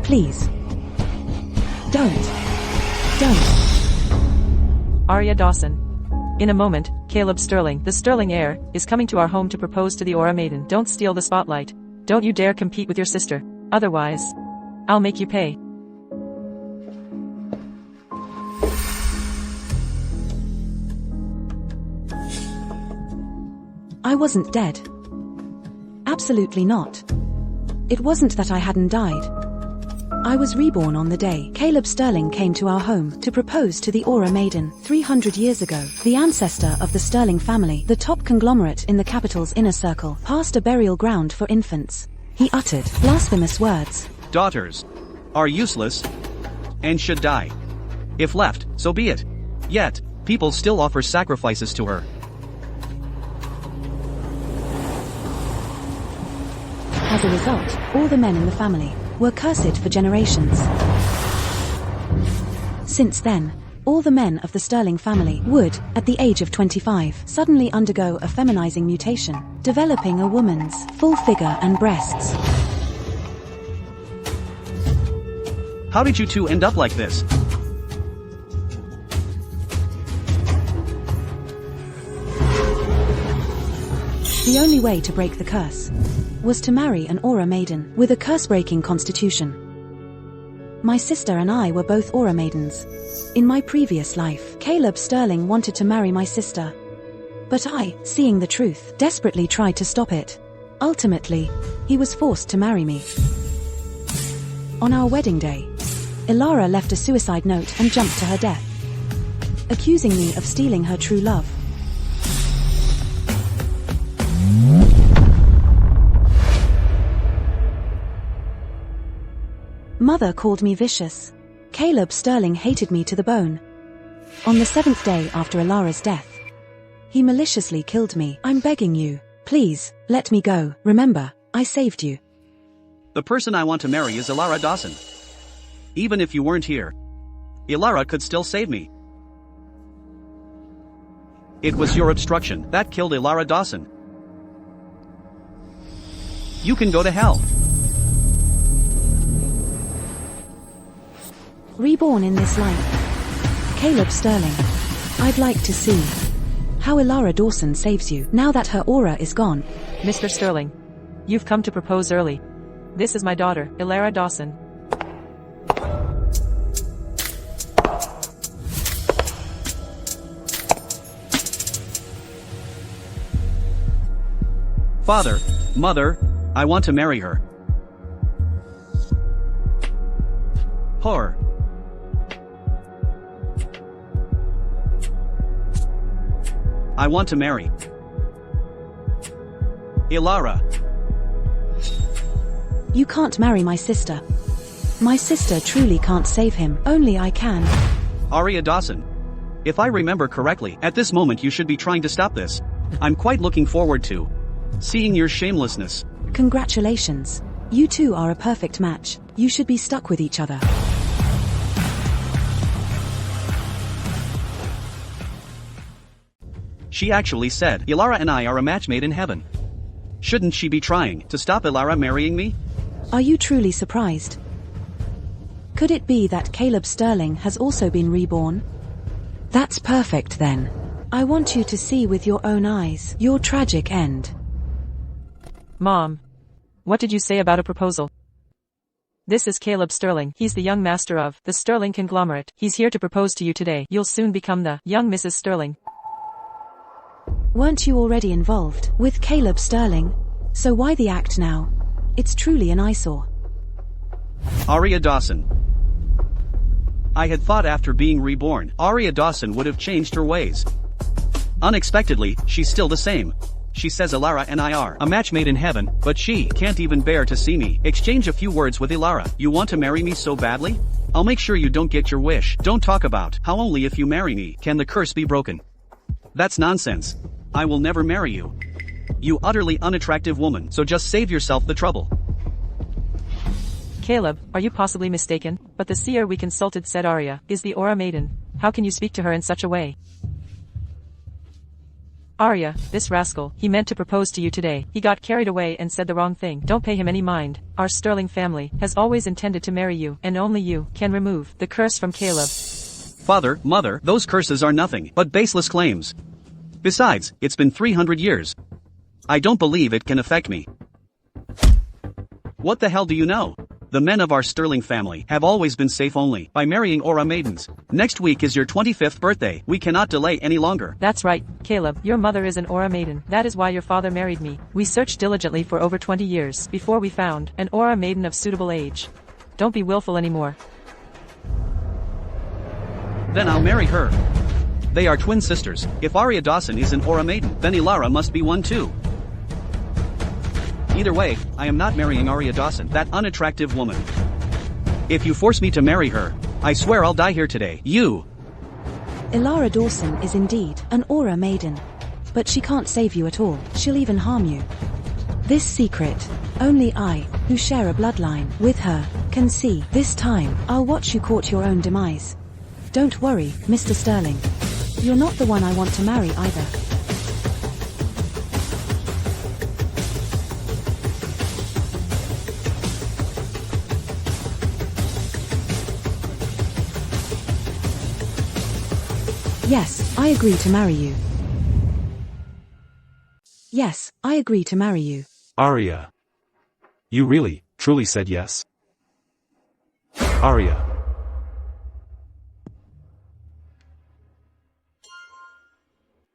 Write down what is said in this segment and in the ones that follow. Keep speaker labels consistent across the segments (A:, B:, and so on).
A: Please. Don't.
B: Arya Dawson. In a moment, Caleb Sterling, the Sterling heir, is coming to our home to propose to the Aura Maiden. Don't steal the spotlight. Don't you dare compete with your sister. Otherwise, I'll make you pay.
A: I wasn't dead. Absolutely not. It wasn't that I hadn't died. I was reborn on the day Caleb Sterling came to our home to propose to the Aura Maiden 300 years ago. The ancestor of the Sterling family, the top conglomerate in the capital's inner circle, passed a burial ground for infants. He uttered blasphemous words.
C: Daughters are useless and should die. If left, so be it. Yet, people still offer sacrifices to her.
A: As a result, all the men in the family were cursed for generations. Since then, all the men of the Sterling family would, at the age of 25, suddenly undergo a feminizing mutation, developing a woman's full figure and breasts.
C: How did you two end up like this?
A: The only way to break the curse was to marry an Aura Maiden with a curse-breaking constitution. My sister and I were both Aura Maidens. In my previous life, Caleb Sterling wanted to marry my sister. But I, seeing the truth, desperately tried to stop it. Ultimately, he was forced to marry me. On our wedding day, Ilara left a suicide note and jumped to her death, accusing me of stealing her true love. Mother called me vicious. Caleb Sterling hated me to the bone. On the 7th day after Ilara's death, he maliciously killed me. I'm begging you, please, let me go. Remember, I saved you.
C: The person I want to marry is Arya Dawson. Even if you weren't here, Ilara could still save me. It was your obstruction that killed Arya Dawson. You can go to hell.
A: Reborn in this life. Caleb Sterling. I'd like to see how Arya Dawson saves you now that her aura is gone.
B: Mr. Sterling, you've come to propose early. This is my daughter, Arya Dawson.
C: Father, Mother, I want to marry her. Whore. I want to marry Ilara.
A: You can't marry my sister. My sister truly can't save him. Only I can.
C: Arya Dawson. If I remember correctly, at this moment you should be trying to stop this. I'm quite looking forward to seeing your shamelessness.
A: Congratulations. You two are a perfect match. You should be stuck with each other.
C: She actually said, Ilara and I are a match made in heaven. Shouldn't she be trying to stop Ilara marrying me?
A: Are you truly surprised? Could it be that Caleb Sterling has also been reborn? That's perfect then. I want you to see with your own eyes your tragic end.
B: Mom, what did you say about a proposal? This is Caleb Sterling. He's the young master of the Sterling conglomerate. He's here to propose to you today. You'll soon become the young Mrs. Sterling.
A: Weren't you already involved with Caleb Sterling? So why the act now? It's truly an eyesore.
C: Arya Dawson. I had thought after being reborn, Arya Dawson would have changed her ways. Unexpectedly, she's still the same. She says Ilara and I are a match made in heaven, but she can't even bear to see me exchange a few words with Ilara. You want to marry me so badly? I'll make sure you don't get your wish. Don't talk about how only if you marry me can the curse be broken. That's nonsense. I will never marry you. You utterly unattractive woman, so just save yourself the trouble.
B: Caleb, are you possibly mistaken? But the seer we consulted said Arya is the Aura Maiden. How can you speak to her in such a way? Arya, this rascal, he meant to propose to you today. He got carried away and said the wrong thing. Don't pay him any mind. Our Sterling family has always intended to marry you, and only you can remove the curse from Caleb.
C: Father, mother, those curses are nothing but baseless claims. Besides, it's been 300 years. I don't believe it can affect me. What the hell do you know? The men of our Sterling family have always been safe only by marrying Aura maidens. Next week is your 25th birthday. We cannot delay any longer.
B: That's right, Caleb. Your mother is an Aura maiden. That is why your father married me. We searched diligently for over 20 years before we found an Aura maiden of suitable age. Don't be willful anymore.
C: Then I'll marry her. They are twin sisters. If Arya Dawson is an Aura maiden, then Ilara must be one too. Either way, I am not marrying Arya Dawson, that unattractive woman. If you force me to marry her, I swear I'll die here today. You!
A: Ilara Dawson is indeed an Aura maiden. But she can't save you at all. She'll even harm you. This secret, only I, who share a bloodline with her, can see. This time, I'll watch you court your own demise. Don't worry, Mr. Sterling. You're not the one I want to marry either. Yes, I agree to marry you. Yes, I agree to marry you.
D: Arya. You really, truly said yes? Arya.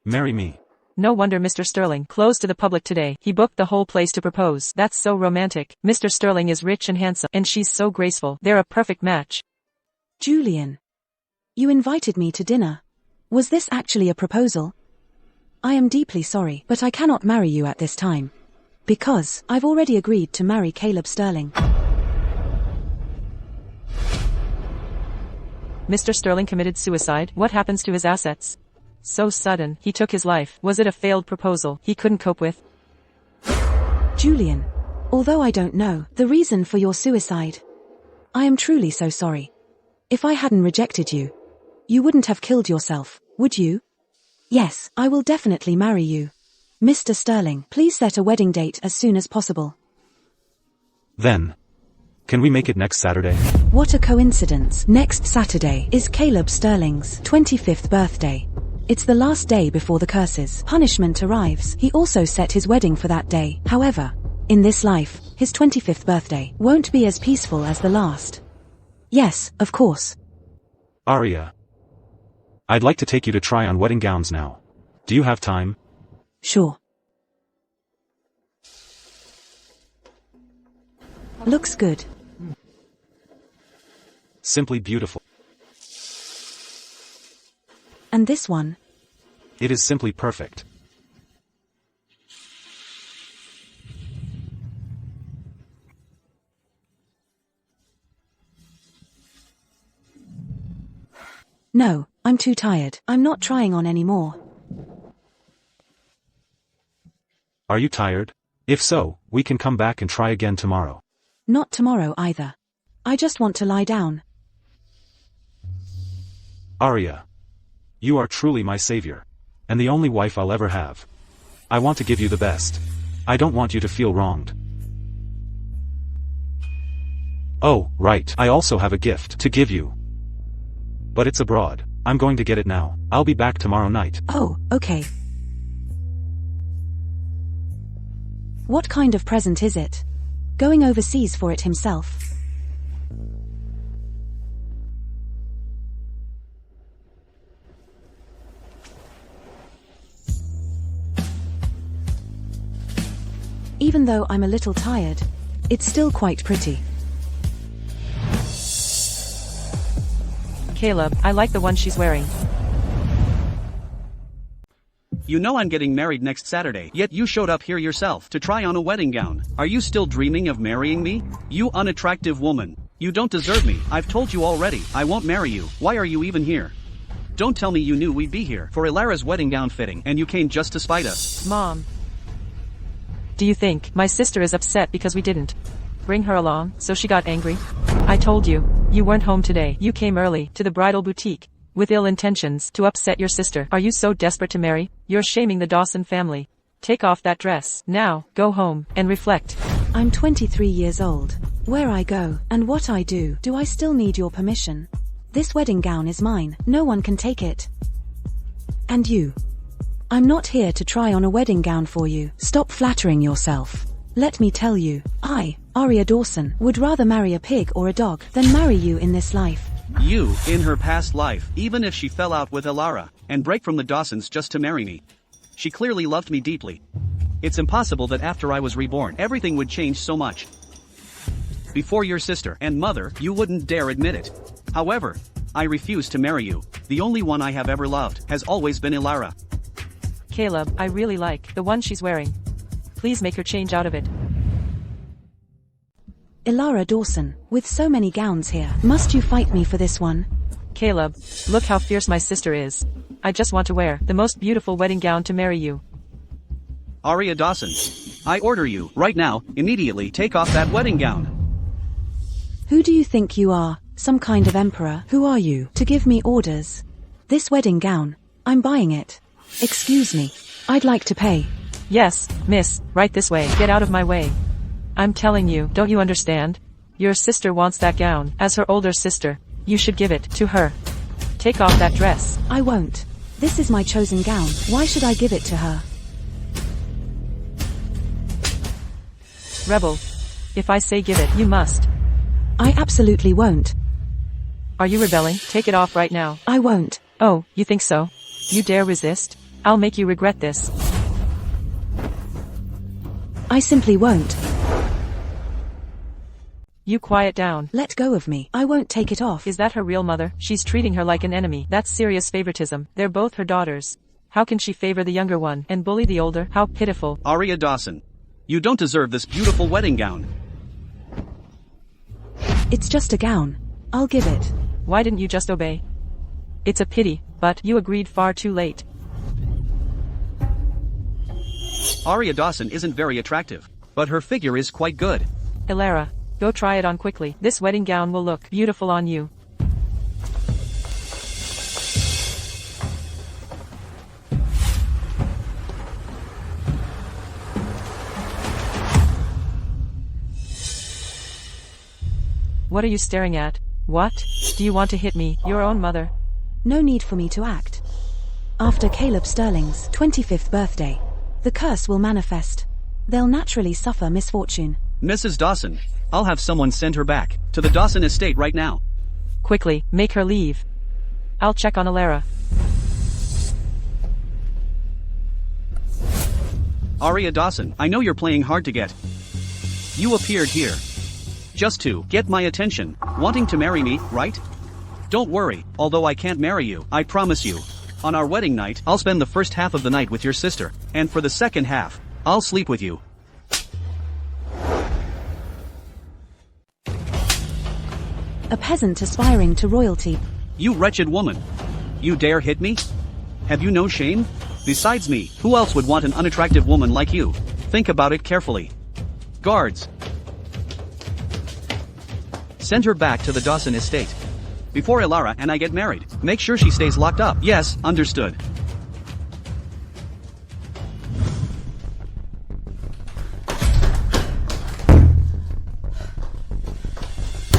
D: Marry me.
B: No wonder Mr. Sterling closed to the public today. He booked the whole place to propose. That's so romantic. Mr. Sterling is rich and handsome, and she's so graceful. They're a perfect match.
A: Julian. You invited me to dinner. Was this actually a proposal? I am deeply sorry, but I cannot marry you at this time. Because I've already agreed to marry Caleb Sterling.
B: Mr. Sterling committed suicide. What happens to his assets? So sudden, he took his life. Was it a failed proposal he couldn't cope with?
A: Julian. Although I don't know the reason for your suicide, I am truly so sorry. If I hadn't rejected you, you wouldn't have killed yourself, would you? Yes, I will definitely marry you. Mr. Sterling, please set a wedding date as soon as possible.
D: Then. Can we make it next Saturday?
A: What a coincidence. Next Saturday is Caleb Sterling's 25th birthday. It's the last day before the curse's punishment arrives. He also set his wedding for that day. However, in this life, his 25th birthday won't be as peaceful as the last. Yes, of course.
D: Arya. I'd like to take you to try on wedding gowns now. Do you have time?
A: Sure. Looks good.
D: Simply beautiful.
A: And this one?
D: It is simply perfect.
A: No, I'm too tired. I'm not trying on anymore.
D: Are you tired? If so, we can come back and try again tomorrow.
A: Not tomorrow either. I just want to lie down.
D: Arya. You are truly my savior. And the only wife I'll ever have. I want to give you the best. I don't want you to feel wronged. Oh, right. I also have a gift to give you. But it's abroad. I'm going to get it now. I'll be back tomorrow night.
A: Oh, okay. What kind of present is it? Going overseas for it himself? Even though I'm a little tired, it's still quite pretty.
B: Caleb, I like the one she's wearing.
C: You know I'm getting married next Saturday, yet you showed up here yourself to try on a wedding gown. Are you still dreaming of marrying me? You unattractive woman. You don't deserve me. I've told you already, I won't marry you. Why are you even here? Don't tell me you knew we'd be here for Ilara's wedding gown fitting and you came just to spite us.
B: Mom. Do you think my sister is upset because we didn't bring her along, so she got angry? I told you, you weren't home today. You came early to the bridal boutique. with ill intentions to upset your sister. Are you so desperate to marry? You're shaming the Dawson family. Take off that dress. Now, go home, and reflect.
A: I'm 23 years old. Where I go, and what I do I still need your permission? This wedding gown is mine, no one can take it. And you? I'm not here to try on a wedding gown for you. Stop flattering yourself. Let me tell you, I, Arya Dawson, would rather marry a pig or a dog than marry you in this life.
C: You, in her past life, even if she fell out with Alara, and break from the Dawsons just to marry me. She clearly loved me deeply. It's impossible that after I was reborn, everything would change so much. Before your sister and mother, you wouldn't dare admit it. However, I refuse to marry you. The only one I have ever loved has always been Alara.
B: Caleb, I really like the one she's wearing. Please make her change out of it.
A: Alara Dawson, with so many gowns here, must you fight me for this one?
B: Caleb, look how fierce my sister is. I just want to wear the most beautiful wedding gown to marry you.
C: Arya Dawson, I order you, right now, immediately take off that wedding gown.
A: Who do you think you are? Some kind of emperor? Who are you, to give me orders? This wedding gown, I'm buying it. Excuse me, I'd like to pay.
B: Yes, miss, right this way. Get out of my way. I'm telling you, don't you understand? Your sister wants that gown, as her older sister. You should give it to her. Take off that dress.
A: I won't. This is my chosen gown. Why should I give it to her?
B: Rebel. If I say give it, you must.
A: I absolutely won't.
B: Are you rebelling? Take it off right now.
A: I won't.
B: Oh, you think so? You dare resist? I'll make you regret this.
A: I simply won't.
B: You quiet down.
A: Let go of me. I won't take it off.
B: Is that her real mother? She's treating her like an enemy. That's serious favoritism. They're both her daughters. How can she favor the younger one and bully the older? How pitiful.
C: Arya Dawson, you don't deserve this beautiful wedding gown.
A: It's just a gown. I'll give it.
B: Why didn't you just obey? It's a pity, but you agreed far too late.
C: Arya Dawson isn't very attractive, but her figure is quite good.
B: Alara, go try it on quickly. This wedding gown will look beautiful on you. What are you staring at? What? Do you want to hit me, your own mother?
A: No need for me to act. After Caleb Sterling's 25th birthday, the curse will manifest. They'll naturally suffer misfortune.
C: Mrs. Dawson, I'll have someone send her back to the Dawson estate right now.
B: Quickly, make her leave. I'll check on Alara.
C: Arya Dawson, I know you're playing hard to get. You appeared here just to get my attention, wanting to marry me, right? Don't worry, although I can't marry you, I promise you. On our wedding night, I'll spend the first half of the night with your sister, and for the second half, I'll sleep with you.
A: A peasant aspiring to royalty.
C: You wretched woman. You dare hit me? Have you no shame? Besides me, who else would want an unattractive woman like you? Think about it carefully. Guards, send her back to the Dawson estate. Before Alara and I get married, make sure she stays locked up. Yes, understood.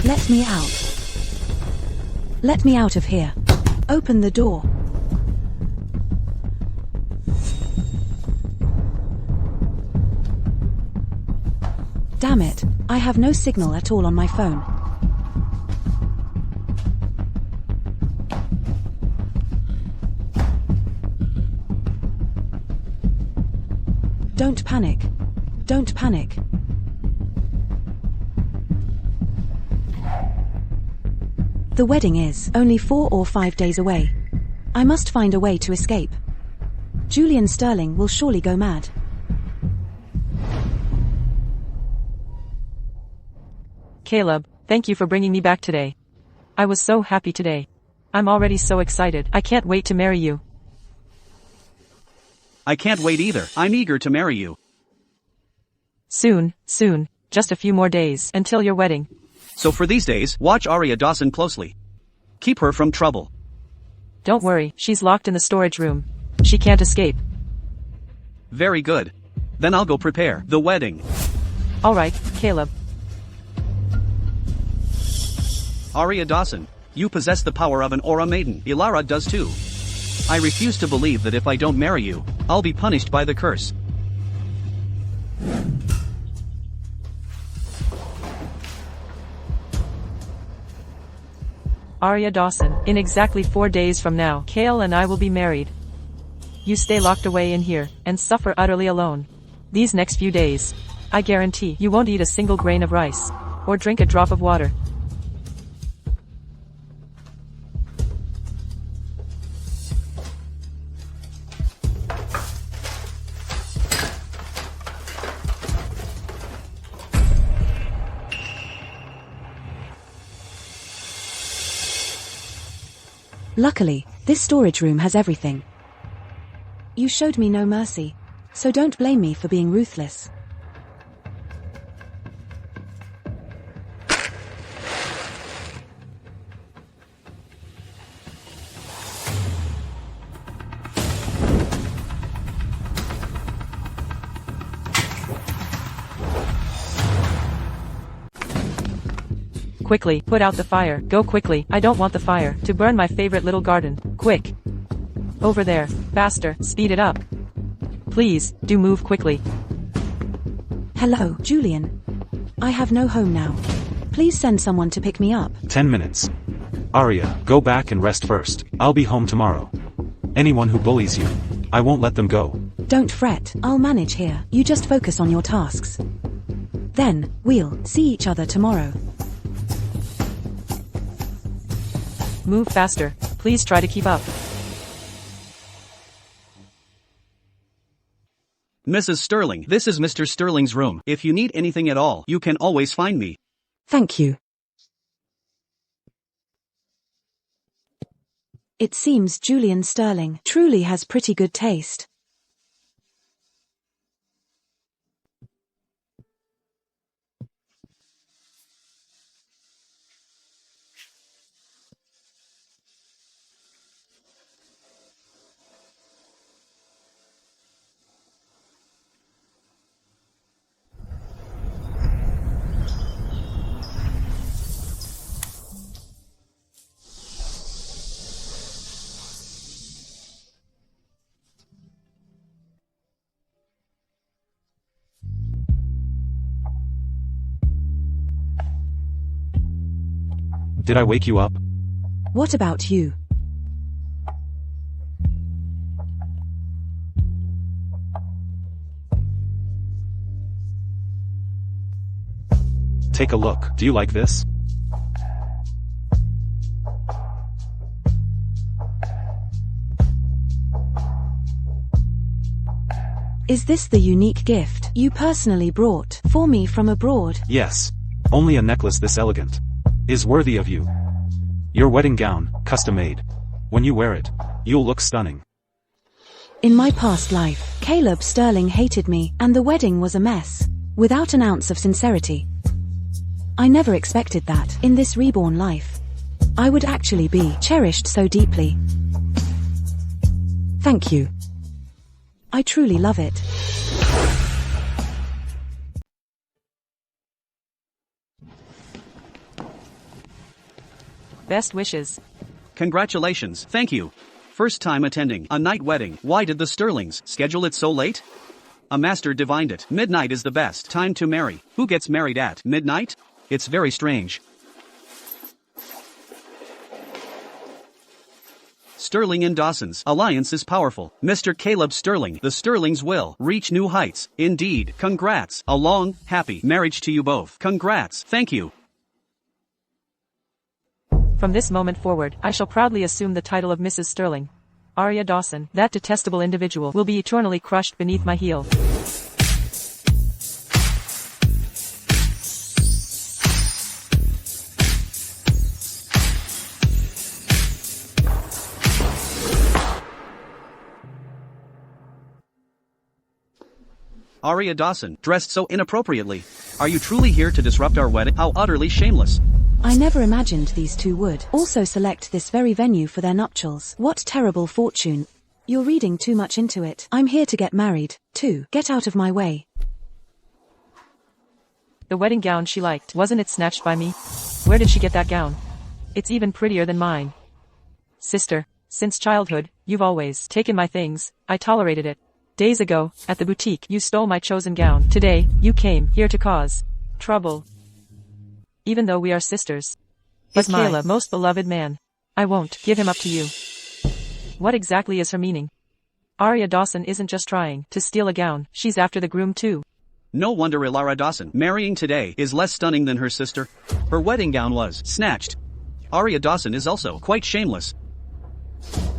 A: Let me out. Let me out of here. Open the door. Damn it, I have no signal at all on my phone. Don't panic. Don't panic. The wedding is only 4 or 5 days away. I must find a way to escape. Julian Sterling will surely go mad.
B: Caleb, thank you for bringing me back today. I was so happy today. I'm already so excited. I can't wait to marry you.
C: I can't wait either. I'm eager to marry you.
B: Soon, soon. Just a few more days until your wedding.
C: So for these days, watch Arya Dawson closely. Keep her from trouble.
B: Don't worry, she's locked in the storage room. She can't escape.
C: Very good. Then I'll go prepare the wedding.
B: Alright, Caleb.
C: Arya Dawson, you possess the power of an aura maiden. Ilara does too. I refuse to believe that if I don't marry you, I'll be punished by the curse.
B: Arya Dawson, in exactly 4 days from now, Kale and I will be married. You stay locked away in here, and suffer utterly alone. These next few days. I guarantee you won't eat a single grain of rice. Or drink a drop of water.
A: Luckily, this storage room has everything. You showed me no mercy, so don't blame me for being ruthless.
B: Quickly, put out the fire. Go quickly, I don't want the fire to burn my favorite little garden. Quick. Over there. Faster, speed it up. Please, do move quickly.
A: Hello, Julian. I have no home now. Please send someone to pick me up.
D: 10 minutes. Arya, go back and rest first. I'll be home tomorrow. Anyone who bullies you, I won't let them go.
A: Don't fret, I'll manage here. You just focus on your tasks. Then, we'll see each other tomorrow.
B: Move faster. Please try to keep up.
C: Mrs. Sterling, this is Mr. Sterling's room. If you need anything at all, you can always find me.
A: Thank you. It seems Julian Sterling truly has pretty good taste.
D: Did I wake you up?
A: What about you?
D: Take a look. Do you like this?
A: Is this the unique gift you personally brought for me from abroad?
D: Yes. Only a necklace this elegant is worthy of you. Your wedding gown, custom made. When you wear it, you'll look stunning.
A: In my past life, Caleb Sterling hated me, and the wedding was a mess, without an ounce of sincerity. I never expected that, in this reborn life, I would actually be cherished so deeply. Thank you. I truly love it.
B: Best wishes.
C: Congratulations, thank you. First time attending a night wedding. Why did the Sterlings schedule it so late? A master divined it. Midnight is the best time to marry. Who gets married at midnight? It's very strange. Sterling and Dawson's alliance is powerful. Mr. Caleb Sterling, the Sterlings will reach new heights. Indeed, congrats. A long, happy marriage to you both. Congrats, thank you.
B: From this moment forward, I shall proudly assume the title of Mrs. Sterling. Arya Dawson, that detestable individual, will be eternally crushed beneath my heel.
C: Arya Dawson, dressed so inappropriately. Are you truly here to disrupt our wedding? How utterly shameless.
A: I never imagined these two would also select this very venue for their nuptials. What terrible fortune. You're reading too much into it. I'm here to get married, too. Get out of my way.
B: The wedding gown she liked, wasn't it snatched by me? Where did she get that gown? It's even prettier than mine. Sister, since childhood, you've always taken my things. I tolerated it. Days ago, at the boutique, you stole my chosen gown. Today, you came here to cause trouble. Even though we are sisters. But Caleb, most beloved man. I won't give him up to you. What exactly is her meaning? Arya Dawson isn't just trying to steal a gown, she's after the groom too.
C: No wonder Arya Dawson marrying today is less stunning than her sister. Her wedding gown was snatched. Arya Dawson is also quite shameless.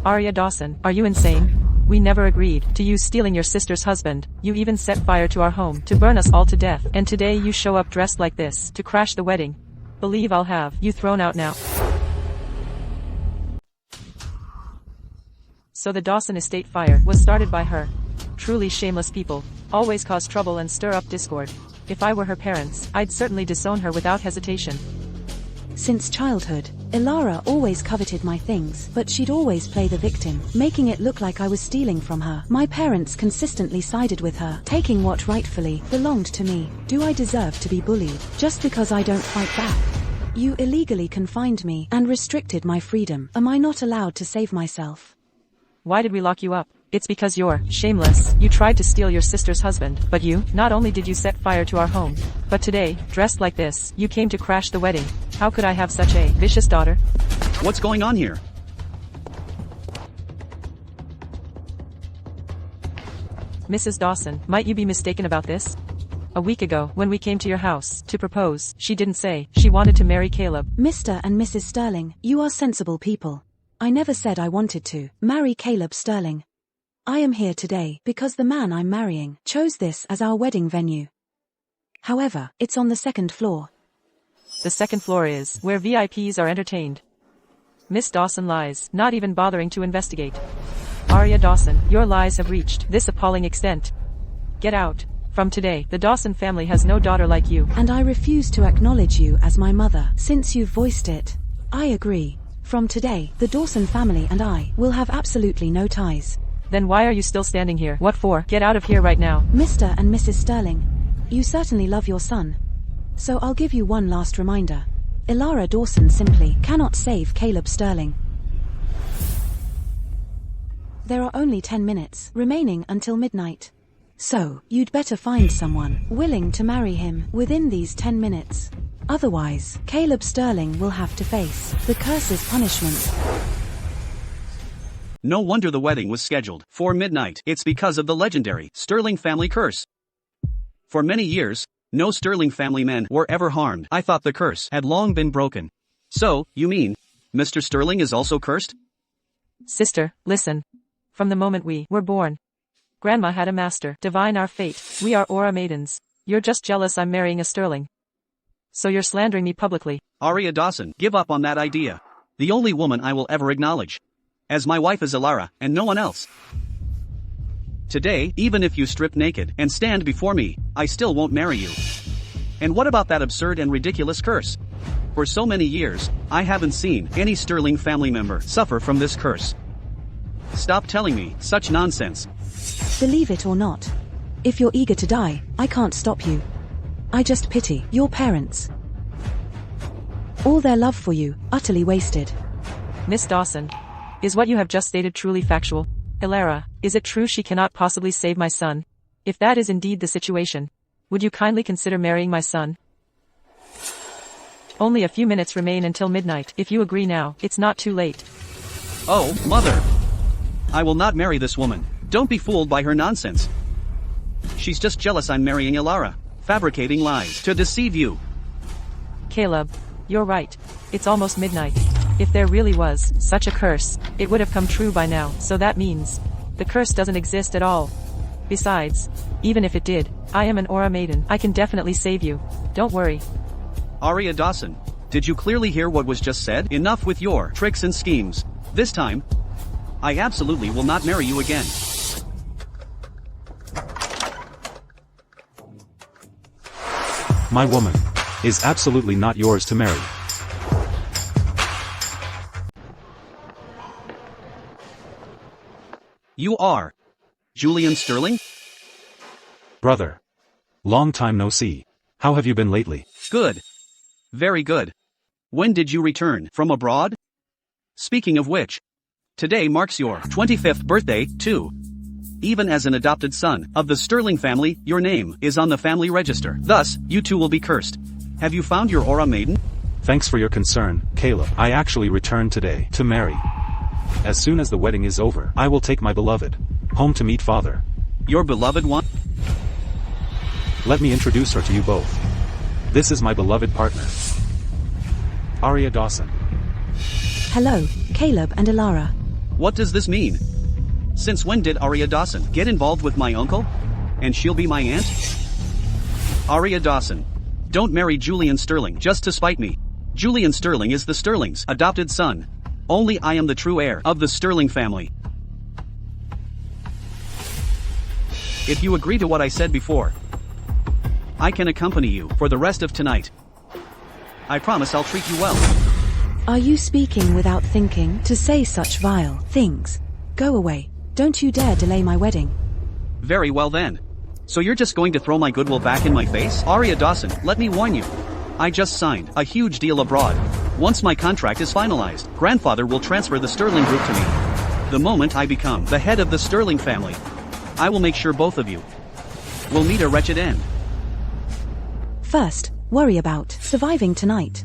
B: Arya Dawson, are you insane? We never agreed to you stealing your sister's husband. You even set fire to our home to burn us all to death. And today you show up dressed like this to crash the wedding. Believe I'll have you thrown out now. So the Dawson estate fire was started by her. Truly shameless people. Always cause trouble and stir up discord. If I were her parents, I'd certainly disown her without hesitation.
A: Since childhood, Ilara always coveted my things, but she'd always play the victim, making it look like I was stealing from her. My parents consistently sided with her, taking what rightfully belonged to me. Do I deserve to be bullied just because I don't fight back? You illegally confined me and restricted my freedom. Am I not allowed to save myself?
B: Why did we lock you up? It's because you're shameless. You tried to steal your sister's husband, but you, not only did you set fire to our home, but today, dressed like this, you came to crash the wedding. How could I have such a vicious daughter?
C: What's going on here?
B: Mrs. Dawson, might you be mistaken about this? A week ago, when we came to your house to propose, she didn't say she wanted to marry Caleb.
A: Mr. and Mrs. Sterling, you are sensible people. I never said I wanted to marry Caleb Sterling. I am here today because the man I'm marrying chose this as our wedding venue. However, it's on the second floor.
B: The second floor is where VIPs are entertained. Miss Dawson lies, not even bothering to investigate. Arya Dawson, your lies have reached this appalling extent. Get out. From today, the Dawson family has no daughter like you.
A: And I refuse to acknowledge you as my mother. Since you've voiced it, I agree. From today, the Dawson family and I will have absolutely no ties.
B: Then why are you still standing here? What for? Get out of here right now.
A: Mr. and Mrs. Sterling, you certainly love your son. So I'll give you one last reminder. Ilara Dawson simply cannot save Caleb Sterling. There are only 10 minutes remaining until midnight. So, you'd better find someone willing to marry him within these 10 minutes. Otherwise, Caleb Sterling will have to face the curse's punishment.
C: No wonder the wedding was scheduled for midnight. It's because of the legendary Sterling family curse. For many years, no Sterling family men were ever harmed. I thought the curse had long been broken. So, you mean, Mr. Sterling is also cursed?
B: Sister, listen. From the moment we were born, Grandma had a master divine our fate. We are Aura maidens. You're just jealous I'm marrying a Sterling. So you're slandering me publicly.
C: Arya Dawson, give up on that idea. The only woman I will ever acknowledge as my wife is Ilara, and no one else. Today, even if you strip naked and stand before me, I still won't marry you. And what about that absurd and ridiculous curse? For so many years, I haven't seen any Sterling family member suffer from this curse. Stop telling me such nonsense.
A: Believe it or not, if you're eager to die, I can't stop you. I just pity your parents. All their love for you, utterly wasted.
B: Miss Dawson, is what you have just stated truly factual? Ilara, is it true she cannot possibly save my son? If that is indeed the situation, would you kindly consider marrying my son? Only a few minutes remain until midnight. If you agree now, it's not too late.
C: Oh, mother! I will not marry this woman. Don't be fooled by her nonsense. She's just jealous I'm marrying Ilara, fabricating lies to deceive you.
B: Caleb, you're right. It's almost midnight. If there really was such a curse, it would have come true by now, so that means the curse doesn't exist at all. Besides, even if it did, I am an Aura maiden. I can definitely save you. Don't worry.
C: Arya Dawson, did you clearly hear what was just said? Enough with your tricks and schemes. This time, I absolutely will not marry you again.
D: My woman is absolutely not yours to marry.
C: You are Julian Sterling?
D: Brother. Long time no see. How have you been lately?
C: Good. Very good. When did you return from abroad? Speaking of which, today marks your 25th birthday, too. Even as an adopted son of the Sterling family, your name is on the family register. Thus, you too will be cursed. Have you found your Aura Maiden?
D: Thanks for your concern, Caleb. I actually returned today to marry. As soon as the wedding is over, I will take my beloved home to meet father.
C: Your beloved one?
D: Let me introduce her to you both. This is my beloved partner, Arya Dawson.
A: Hello, Caleb and Ilara.
C: What does this mean? Since when did Arya Dawson get involved with my uncle? And she'll be my aunt? Arya Dawson. Don't marry Julian Sterling just to spite me. Julian Sterling is the Sterling's adopted son. Only I am the true heir of the Sterling family. If you agree to what I said before, I can accompany you for the rest of tonight. I promise I'll treat you well.
A: Are you speaking without thinking to say such vile things? Go away. Don't you dare delay my wedding.
C: Very well then. So you're just going to throw my goodwill back in my face? Arya Dawson, let me warn you. I just signed a huge deal abroad. Once my contract is finalized, grandfather will transfer the Sterling group to me. The moment I become the head of the Sterling family, I will make sure both of you will meet a wretched end.
A: First, worry about surviving tonight.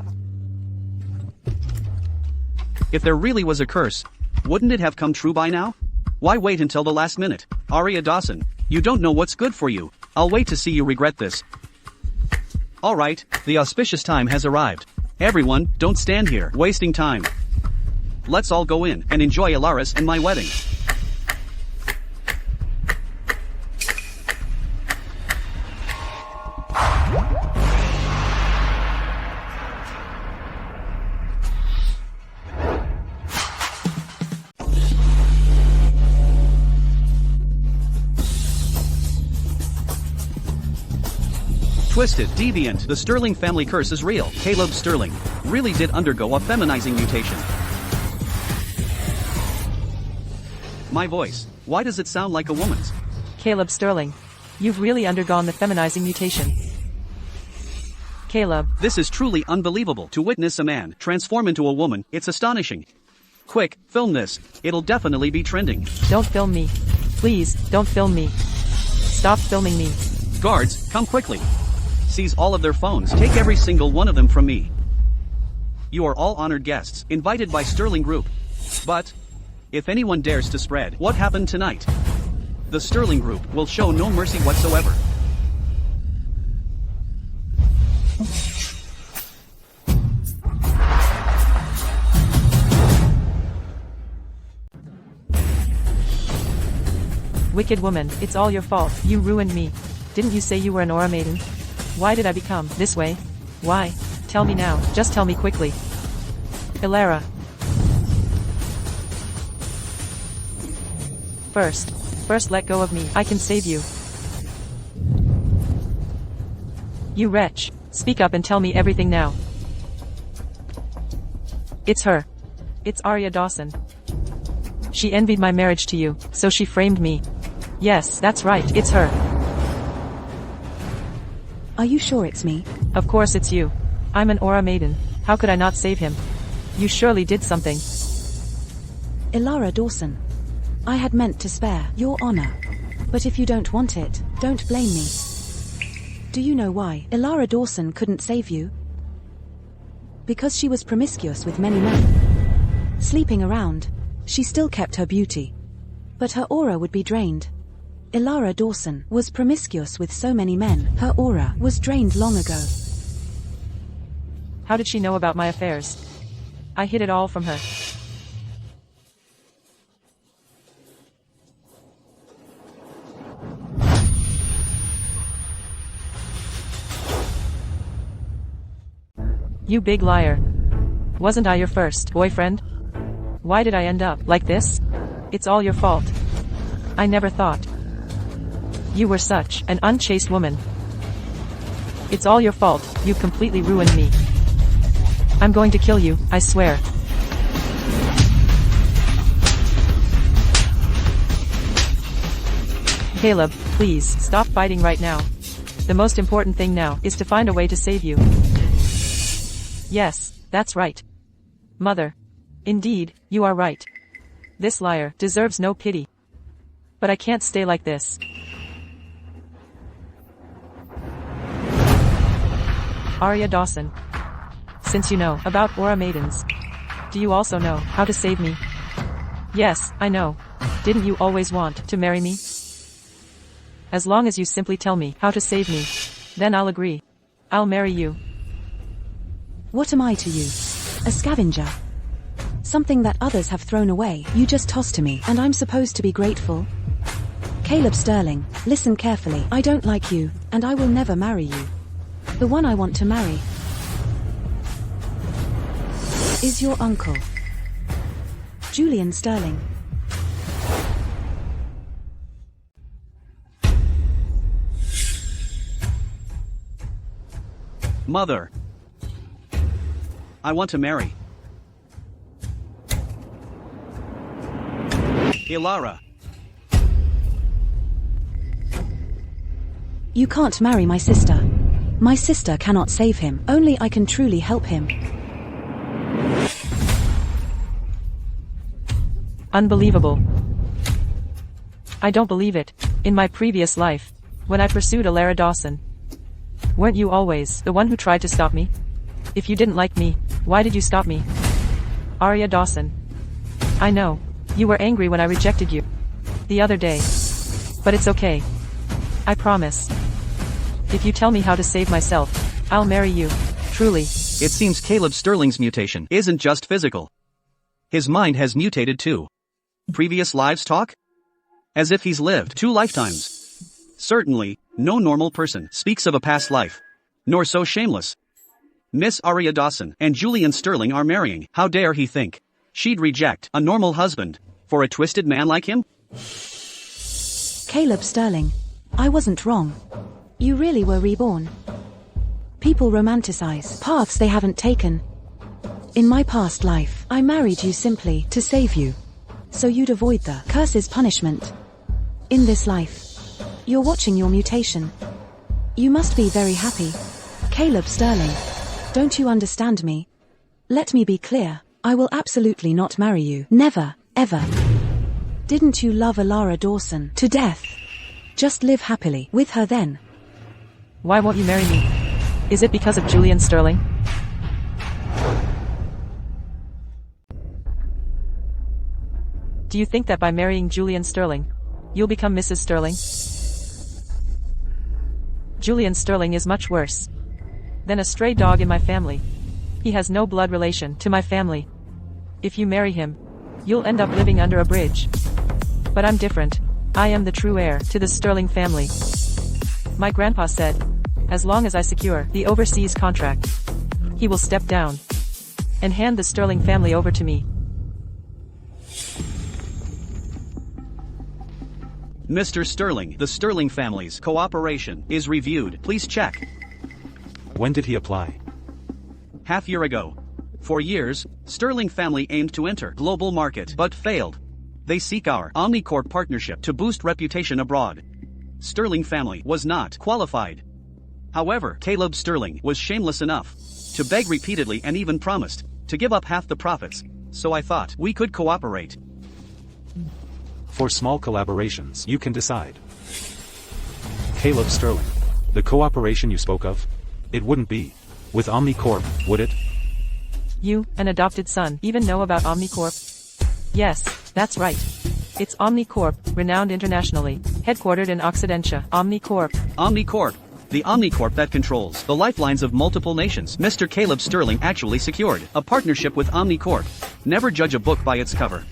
C: If there really was a curse, wouldn't it have come true by now? Why wait until the last minute? Arya Dawson, you don't know what's good for you. I'll wait to see you regret this. Alright, the auspicious time has arrived. Everyone, don't stand here, wasting time. Let's all go in and enjoy Ilara's and my wedding. Twisted, deviant, the Sterling family curse is real. Caleb Sterling really did undergo a feminizing mutation. My voice, why does it sound like a woman's?
B: Caleb Sterling. You've really undergone the feminizing mutation. Caleb.
C: This is truly unbelievable. To witness a man transform into a woman, it's astonishing. Quick, film this. It'll definitely be trending.
B: Don't film me. Please, don't film me. Stop filming me.
C: Guards, come quickly. Seize all of their phones. Take every single one of them from me. You are all honored guests, invited by Sterling Group. But if anyone dares to spread what happened tonight, the Sterling Group will show no mercy whatsoever.
B: Wicked woman, it's all your fault. You ruined me. Didn't you say you were an Aura Maiden? Why did I become this way? Why? Tell me now, just tell me quickly. Ilara. First let go of me, I can save you. You wretch, speak up and tell me everything now. It's her. It's Arya Dawson. She envied my marriage to you, so she framed me. Yes, that's right, it's her.
A: Are you sure it's me?
B: Of course it's you. I'm an Aura Maiden. How could I not save him? You surely did something.
A: Ilara Dawson. I had meant to spare your honor. But if you don't want it, don't blame me. Do you know why Ilara Dawson couldn't save you? Because she was promiscuous with many men. Sleeping around, she still kept her beauty. But her aura would be drained. Ilara Dawson was promiscuous with so many men, her aura was drained long ago.
B: How did she know about my affairs? I hid it all from her. You big liar. Wasn't I your first boyfriend? Why did I end up like this? It's all your fault. I never thought you were such an unchaste woman. It's all your fault, you completely ruined me. I'm going to kill you, I swear. Caleb, please, stop fighting right now. The most important thing now is to find a way to save you. Yes, that's right. Mother. Indeed, you are right. This liar deserves no pity. But I can't stay like this. Arya Dawson. Since you know about Aura Maidens, do you also know how to save me? Yes, I know. Didn't you always want to marry me? As long as you simply tell me how to save me, then I'll agree. I'll marry you.
A: What am I to you? A scavenger? Something that others have thrown away, you just toss to me, and I'm supposed to be grateful? Caleb Sterling, listen carefully. I don't like you, and I will never marry you. The one I want to marry is your uncle, Julian Sterling.
C: Mother. I want to marry Ilara.
A: You can't marry my sister. My sister cannot save him. Only I can truly help him.
B: Unbelievable. I don't believe it. In my previous life, when I pursued Arya Dawson, weren't you always the one who tried to stop me? If you didn't like me, why did you stop me? Arya Dawson. I know. You were angry when I rejected you the other day. But it's okay. I promise. If you tell me how to save myself, I'll marry you. Truly.
C: It seems Caleb Sterling's mutation isn't just physical. His mind has mutated too. Previous lives talk? As if he's lived 2 lifetimes. Certainly, no normal person speaks of a past life. Nor so shameless. Miss Arya Dawson and Julian Sterling are marrying. How dare he think she'd reject a normal husband for a twisted man like him?
A: Caleb Sterling, I wasn't wrong. You really were reborn. People romanticize paths they haven't taken. In my past life, I married you simply to save you, so you'd avoid the curse's punishment. In this life, you're watching your mutation. You must be very happy. Caleb Sterling, don't you understand me? Let me be clear, I will absolutely not marry you. Never, ever. Didn't you love Arya Dawson to death? Just live happily with her then.
B: Why won't you marry me? Is it because of Julian Sterling? Do you think that by marrying Julian Sterling, you'll become Mrs. Sterling? Julian Sterling is much worse than a stray dog in my family. He has no blood relation to my family. If you marry him, you'll end up living under a bridge. But I'm different. I am the true heir to the Sterling family. My grandpa said, as long as I secure the overseas contract, he will step down and hand the Sterling family over to me.
C: Mr. Sterling, the Sterling family's cooperation is reviewed. Please check.
D: When did he apply?
C: Half-year ago. For years, Sterling family aimed to enter global market but failed. They seek our OmniCorp partnership to boost reputation abroad. Sterling family was not qualified. However, Caleb Sterling was shameless enough to beg repeatedly and even promised to give up half the profits, so I thought we could cooperate.
D: For small collaborations, you can decide. Caleb Sterling. The cooperation you spoke of? It wouldn't be with OmniCorp, would it?
B: You, an adopted son, even know about OmniCorp? Yes, that's right. It's OmniCorp, renowned internationally, headquartered in Occidentia. OmniCorp.
C: OmniCorp. The OmniCorp that controls the lifelines of multiple nations. Mr. Caleb Sterling actually secured a partnership with OmniCorp. Never judge a book by its cover.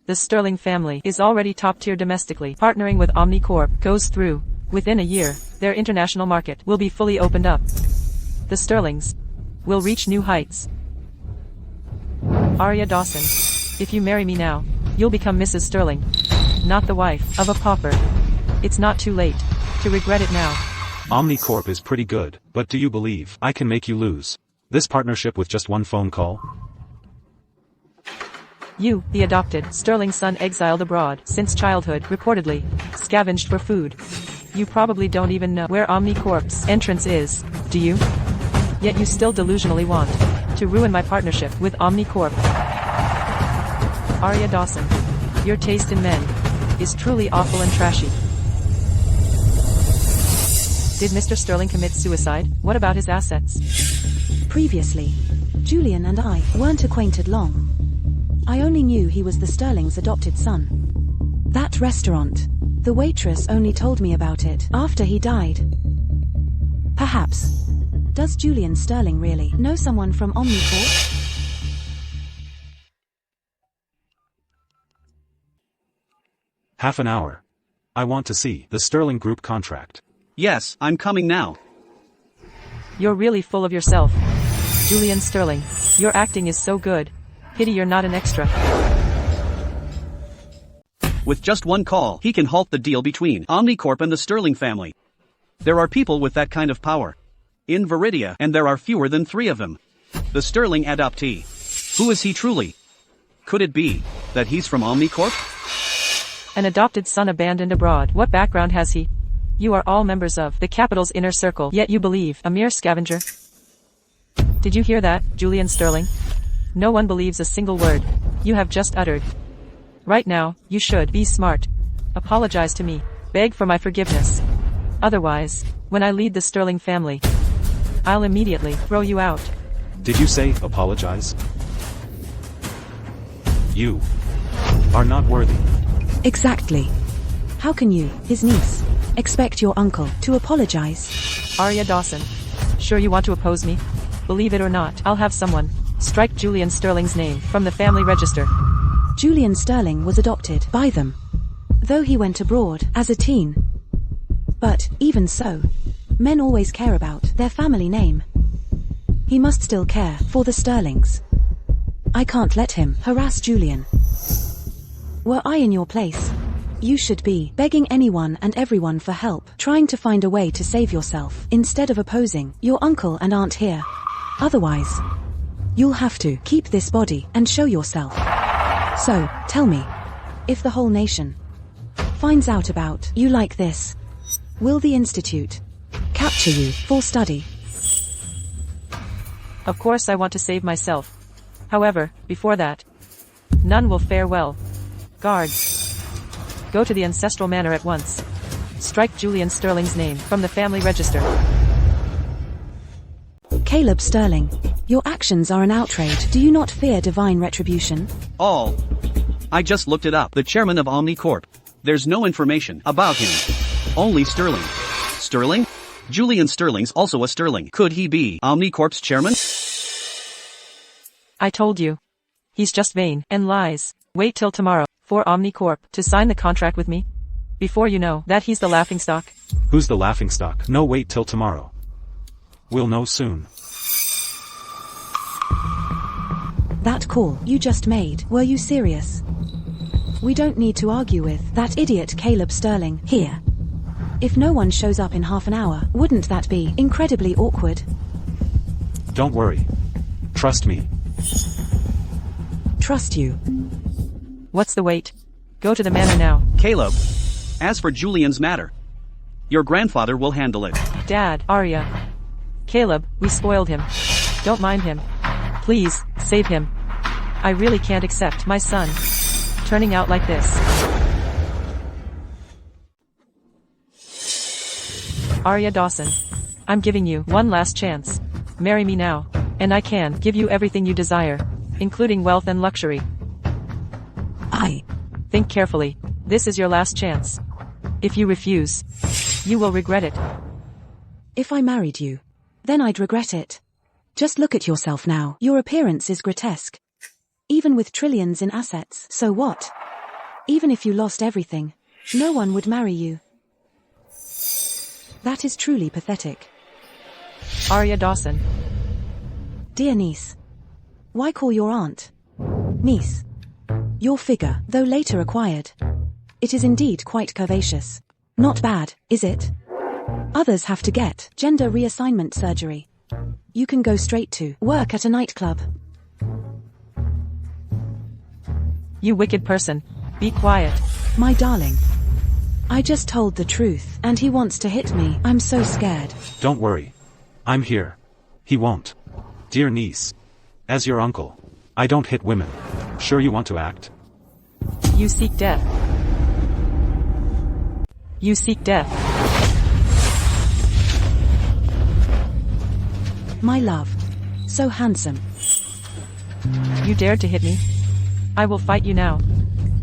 B: The Sterling family is already top-tier domestically. Partnering with OmniCorp goes through. Within a year, their international market will be fully opened up. The Sterlings will reach new heights. Arya Dawson, if you marry me now, you'll become Mrs. Sterling, not the wife of a pauper. It's not too late to regret it now.
D: OmniCorp is pretty good, but do you believe I can make you lose this partnership with just one phone call?
B: You, the adopted Sterling son exiled abroad since childhood, reportedly scavenged for food. You probably don't even know where OmniCorp's entrance is, do you? Yet you still delusionally want to ruin my partnership with OmniCorp. Arya Dawson, your taste in men is truly awful and trashy. Did Mr. Sterling commit suicide? What about his assets?
A: Previously, Julian and I weren't acquainted long. I only knew he was the Sterling's adopted son. That restaurant, the waitress only told me about it after he died. Perhaps. Does Julian Sterling really know someone from OmniCorp?
D: Half an hour. I want to see the Sterling Group contract.
C: Yes, I'm coming now.
B: You're really full of yourself. Julian Sterling, your acting is so good. Pity you're not an extra.
C: With just one call, he can halt the deal between OmniCorp and the Sterling family. There are people with that kind of power in Viridia, and there are fewer than 3 of them. The Sterling adoptee. Who is he truly? Could it be that he's from OmniCorp?
B: An adopted son abandoned abroad. What background has he? You are all members of the capital's inner circle, yet you believe a mere scavenger. Did you hear that, Julian Sterling? No one believes a single word you have just uttered. Right now, you should be smart. Apologize to me. Beg for my forgiveness. Otherwise, when I lead the Sterling family, I'll immediately throw you out.
D: Did you say apologize? You are not worthy.
A: Exactly. How can you, his niece, expect your uncle to apologize?
B: Arya Dawson. Sure you want to oppose me? Believe it or not, I'll have someone strike Julian Sterling's name from the family register.
A: Julian Sterling was adopted by them, though he went abroad as a teen. But, even so, men always care about their family name. He must still care for the Sterlings. I can't let him harass Julian. Were I in your place, you should be begging anyone and everyone for help, trying to find a way to save yourself, instead of opposing your uncle and aunt here. Otherwise, you'll have to keep this body and show yourself. So, tell me, if the whole nation finds out about you like this, will the Institute capture you for study?
B: Of course I want to save myself. However, before that, none will fare well. Guards, go to the ancestral manor at once. Strike Julian Sterling's name from the family register.
A: Caleb Sterling, your actions are an outrage. Do you not fear divine retribution?
C: All. I just looked it up. The chairman of OmniCorp. There's no information about him. Only Sterling. Sterling? Julian Sterling's also a Sterling. Could he be OmniCorp's chairman?
B: I told you. He's just vain and lies. Wait till tomorrow for OmniCorp to sign the contract with me. Before you know that he's the laughingstock.
D: Who's the laughingstock? No, wait till tomorrow. We'll know soon.
A: That call you just made, were you serious? We don't need to argue with that idiot Caleb Sterling here. If no one shows up in half an hour, wouldn't that be incredibly awkward?
D: Don't worry. Trust me.
A: Trust you.
B: What's the wait? Go to the manor now.
C: Caleb. As for Julian's matter, your grandfather will handle it.
B: Dad, Arya. Caleb, we spoiled him. Don't mind him. Please, save him. I really can't accept my son turning out like this. Arya Dawson, I'm giving you one last chance. Marry me now, and I can give you everything you desire, including wealth and luxury. Think carefully. This is your last chance. If you refuse, you will regret it.
A: If I married you, then I'd regret it. Just look at yourself now. Your appearance is grotesque. Even with trillions in assets. So what? Even if you lost everything, no one would marry you. That is truly pathetic.
B: Arya Dawson.
A: Dear niece. Why call your aunt niece? Your figure, though later acquired, it is indeed quite curvaceous. Not bad, is it? Others have to get gender reassignment surgery. You can go straight to work at a nightclub.
B: You wicked person. Be quiet.
A: My darling. I just told the truth, and he wants to hit me. I'm so scared.
D: Don't worry. I'm here. He won't. Dear niece. As your uncle. I don't hit women. Sure you want to act?
B: You seek death. You seek death.
A: My love. So handsome.
B: You dared to hit me? I will fight you now.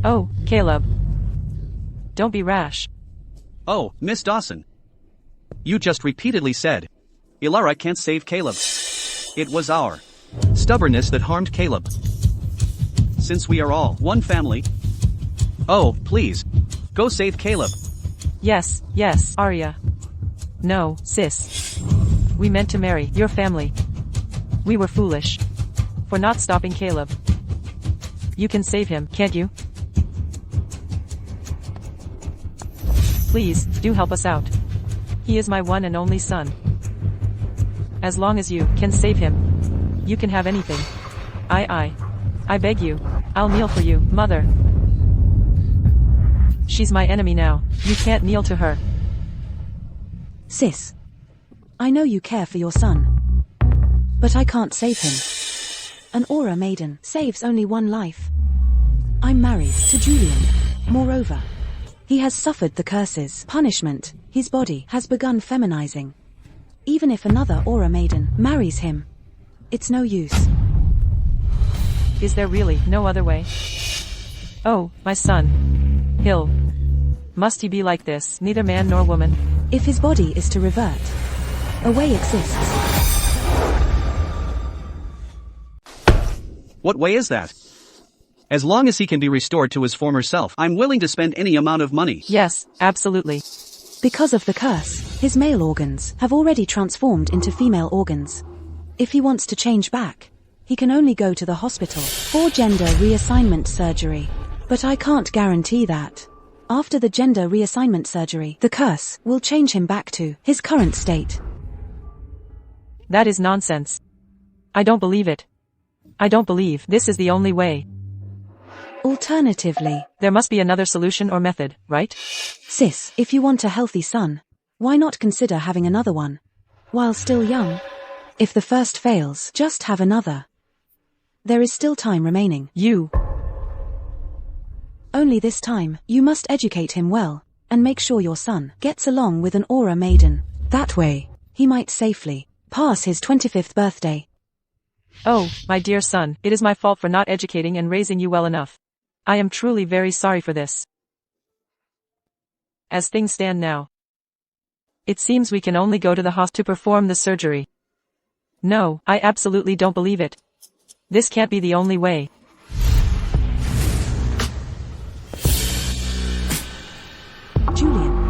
B: Oh, Caleb. Don't be rash.
C: Oh, Miss Dawson. You just repeatedly said, Ilara can't save Caleb. It was our stubbornness that harmed Caleb. Since we are all one family. Oh, please. Go save Caleb.
B: Yes, yes, Arya. No, sis. We meant to marry your family. We were foolish. For not stopping Caleb. You can save him, can't you? Please, do help us out. He is my one and only son. As long as you can save him, you can have anything. I beg you. I'll kneel for you, mother. She's my enemy now. You can't kneel to her.
A: Sis. I know you care for your son. But I can't save him. An aura maiden saves only one life. I'm married to Julian. Moreover, he has suffered the curses. Punishment. His body has begun feminizing. Even if another aura maiden marries him, it's no use.
B: Is there really no other way? Oh, my son. Hill. Must he be like this, neither man nor woman?
A: If his body is to revert, a way exists.
C: What way is that? As long as he can be restored to his former self, I'm willing to spend any amount of money.
B: Yes, absolutely.
A: Because of the curse, his male organs have already transformed into female organs. If he wants to change back, he can only go to the hospital for gender reassignment surgery. But I can't guarantee that. After the gender reassignment surgery, the curse will change him back to his current state.
B: That is nonsense. I don't believe it. I don't believe this is the only way.
A: Alternatively,
B: there must be another solution or method, right?
A: Sis, if you want a healthy son, why not consider having another one? While still young. If the first fails, just have another. There is still time remaining. Only this time, you must educate him well, and make sure your son gets along with an aura maiden. That way, he might safely pass his 25th birthday.
B: Oh, my dear son, it is my fault for not educating and raising you well enough. I am truly very sorry for this. As things stand now, it seems we can only go to the hospital to perform the surgery. No, I absolutely don't believe it. This can't be the only way.
A: Julian.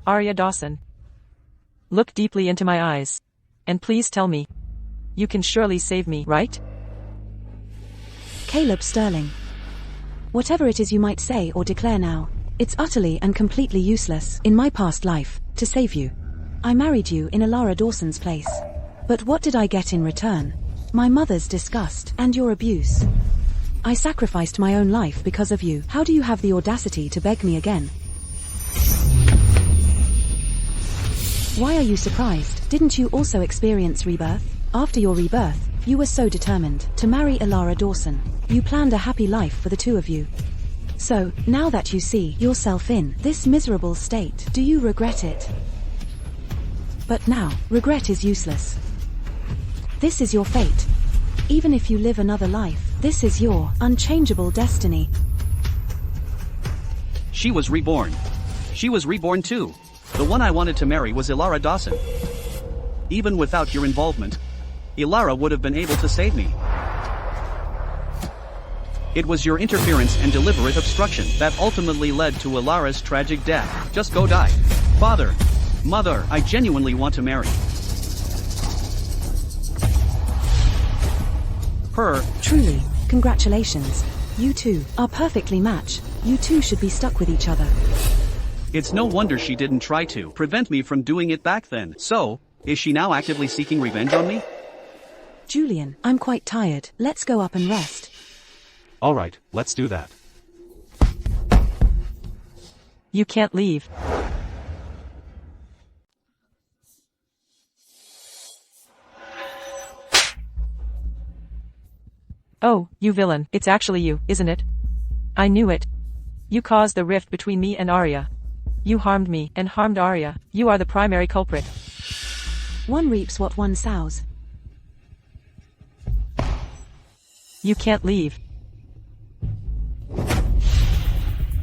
B: Arya Dawson. Look deeply into my eyes. And please tell me. You can surely save me, right?
A: Caleb Sterling. Whatever it is you might say or declare now, it's utterly and completely useless in my past life to save you. I married you in Arya Dawson's place. But what did I get in return? My mother's disgust and your abuse. I sacrificed my own life because of you. How do you have the audacity to beg me again? Why are you surprised? Didn't you also experience rebirth? After your rebirth, you were so determined to marry Arya Dawson. You planned a happy life for the two of you. So, now that you see yourself in this miserable state, do you regret it? But now, regret is useless. This is your fate. Even if you live another life, this is your unchangeable destiny.
C: She was reborn. She was reborn too. The one I wanted to marry was Arya Dawson. Even without your involvement, Ilara would have been able to save me. It was your interference and deliberate obstruction that ultimately led to Ilara's tragic death. Just go die. Father, mother, I genuinely want to marry her.
A: Truly, congratulations. You two are perfectly matched. You two should be stuck with each other.
C: It's no wonder she didn't try to prevent me from doing it back then. So, is she now actively seeking revenge on me?
A: Julian, I'm quite tired. Let's go up and rest.
D: Alright, let's do that.
B: You can't leave. Oh, you villain, it's actually you, isn't it? I knew it. You caused the rift between me and Arya. You harmed me and harmed Arya. You are the primary culprit.
A: One reaps what one sows.
B: You can't leave.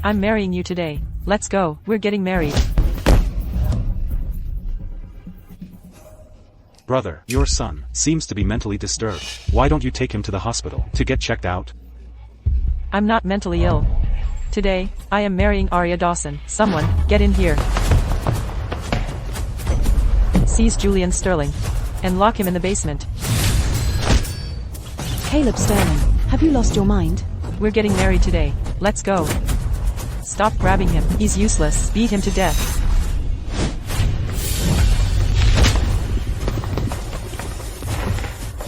B: I'm marrying you today. Let's go, we're getting married.
D: Brother, your son seems to be mentally disturbed. Why don't you take him to the hospital to get checked out?
B: I'm not mentally ill. Today, I am marrying Arya Dawson. Someone, get in here. Seize Julian Sterling. And lock him in the basement.
A: Caleb Sterling, have you lost your mind?
B: We're getting married today. Let's go. Stop grabbing him. He's useless. Beat him to death.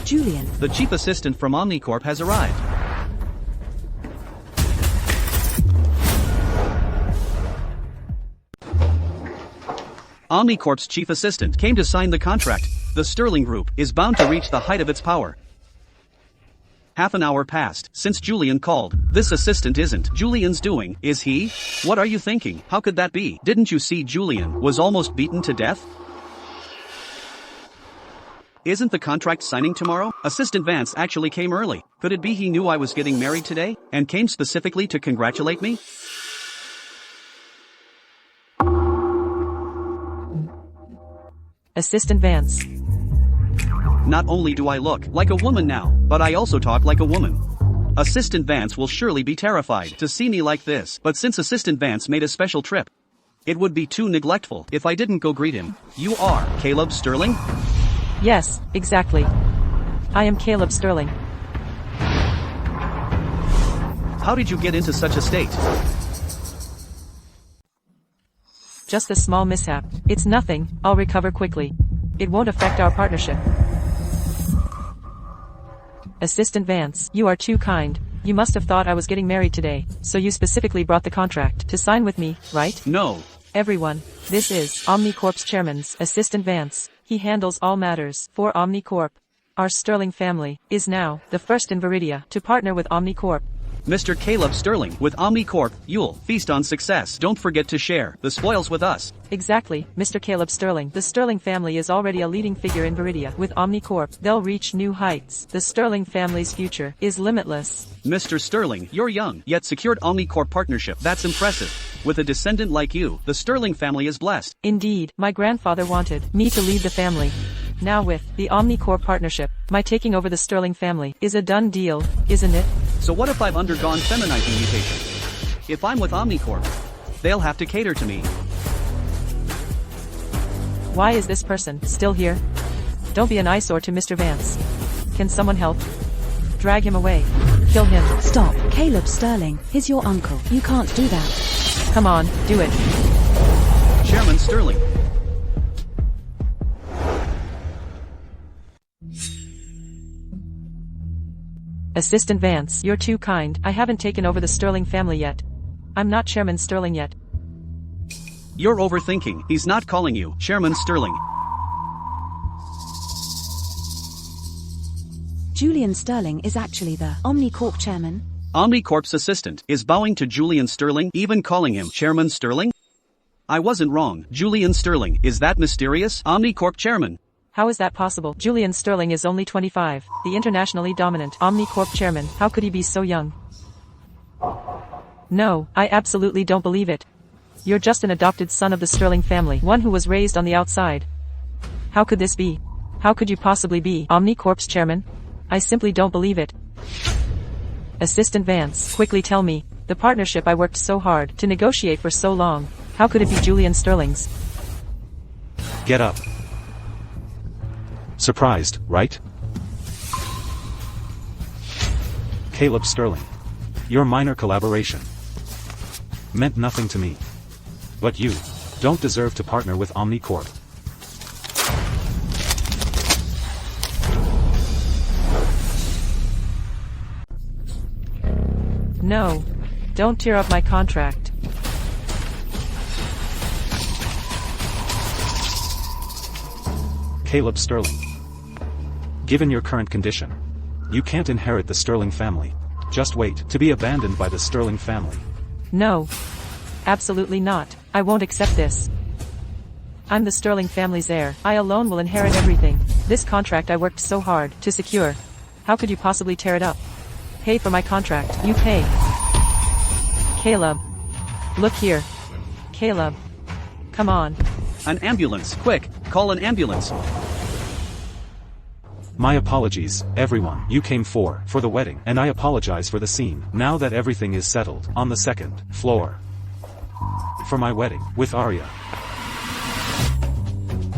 A: Julian.
C: The chief assistant from OmniCorp has arrived. OmniCorp's chief assistant came to sign the contract. The Sterling Group is bound to reach the height of its power. Half an hour passed since Julian called. This assistant isn't Julian's doing, is he? What are you thinking? How could that be? Didn't you see Julian was almost beaten to death? Isn't the contract signing tomorrow? Assistant Vance actually came early. Could it be he knew I was getting married today, and came specifically to congratulate me?
B: Assistant Vance.
C: Not only do I look like a woman now, but I also talk like a woman. Assistant Vance will surely be terrified to see me like this, but since Assistant Vance made a special trip, it would be too neglectful if I didn't go greet him. You are Caleb Sterling?
B: Yes, exactly. I am Caleb Sterling.
C: How did you get into such a state?
B: Just a small mishap. It's nothing, I'll recover quickly. It won't affect our partnership. Assistant Vance, you are too kind. You must have thought I was getting married today, so you specifically brought the contract to sign with me, right?
C: No.
B: Everyone, this is OmniCorp's chairman's Assistant Vance. He handles all matters for OmniCorp. Our Sterling family is now the first in Viridia to partner with OmniCorp.
C: Mr. Caleb Sterling, with OmniCorp, you'll feast on success. Don't forget to share the spoils with us.
B: Exactly, Mr. Caleb Sterling. The Sterling family is already a leading figure in Viridia. With OmniCorp, they'll reach new heights. The Sterling family's future is limitless.
C: Mr. Sterling, you're young, yet secured OmniCorp partnership. That's impressive. With a descendant like you, the Sterling family is blessed.
B: Indeed, my grandfather wanted me to lead the family. Now with the OmniCorp partnership, my taking over the Sterling family is a done deal, isn't it?
C: So what if I've undergone feminizing mutation? If I'm with OmniCorp, they'll have to cater to me.
B: Why is this person still here? Don't be an eyesore to Mr. Vance. Can someone help? Drag him away. Kill him.
A: Stop, Caleb Sterling. He's your uncle. You can't do that.
B: Come on, do it.
C: Chairman Sterling.
B: Assistant Vance, you're too kind. I haven't taken over the Sterling family yet. I'm not Chairman Sterling yet.
C: You're overthinking. He's not calling you Chairman Sterling.
A: Julian Sterling is actually the OmniCorp chairman.
C: OmniCorp's assistant is bowing to Julian Sterling, even calling him Chairman Sterling? I wasn't wrong. Julian Sterling, is that mysterious? OmniCorp chairman.
B: How is that possible? Julian Sterling is only 25, the internationally dominant OmniCorp chairman. How could he be so young? No, I absolutely don't believe it. You're just an adopted son of the Sterling family, one who was raised on the outside. How could this be? How could you possibly be OmniCorp's chairman? I simply don't believe it. Assistant Vance, quickly tell me, the partnership I worked so hard to negotiate for so long, how could it be Julian Sterling's?
D: Get up. Surprised, right? Caleb Sterling. Your minor collaboration meant nothing to me. But you don't deserve to partner with OmniCorp.
B: No. Don't tear up my contract.
D: Caleb Sterling. Given your current condition, you can't inherit the Sterling family. Just wait to be abandoned by the Sterling family.
B: No. Absolutely not. I won't accept this. I'm the Sterling family's heir. I alone will inherit everything. This contract I worked so hard to secure. How could you possibly tear it up? Pay for my contract. You pay. Caleb. Look here. Caleb. Come on.
C: An ambulance, quick, call an ambulance.
D: My apologies, everyone. You came for the wedding, and I apologize for the scene. Now that everything is settled, on the second floor. For my wedding, with Arya.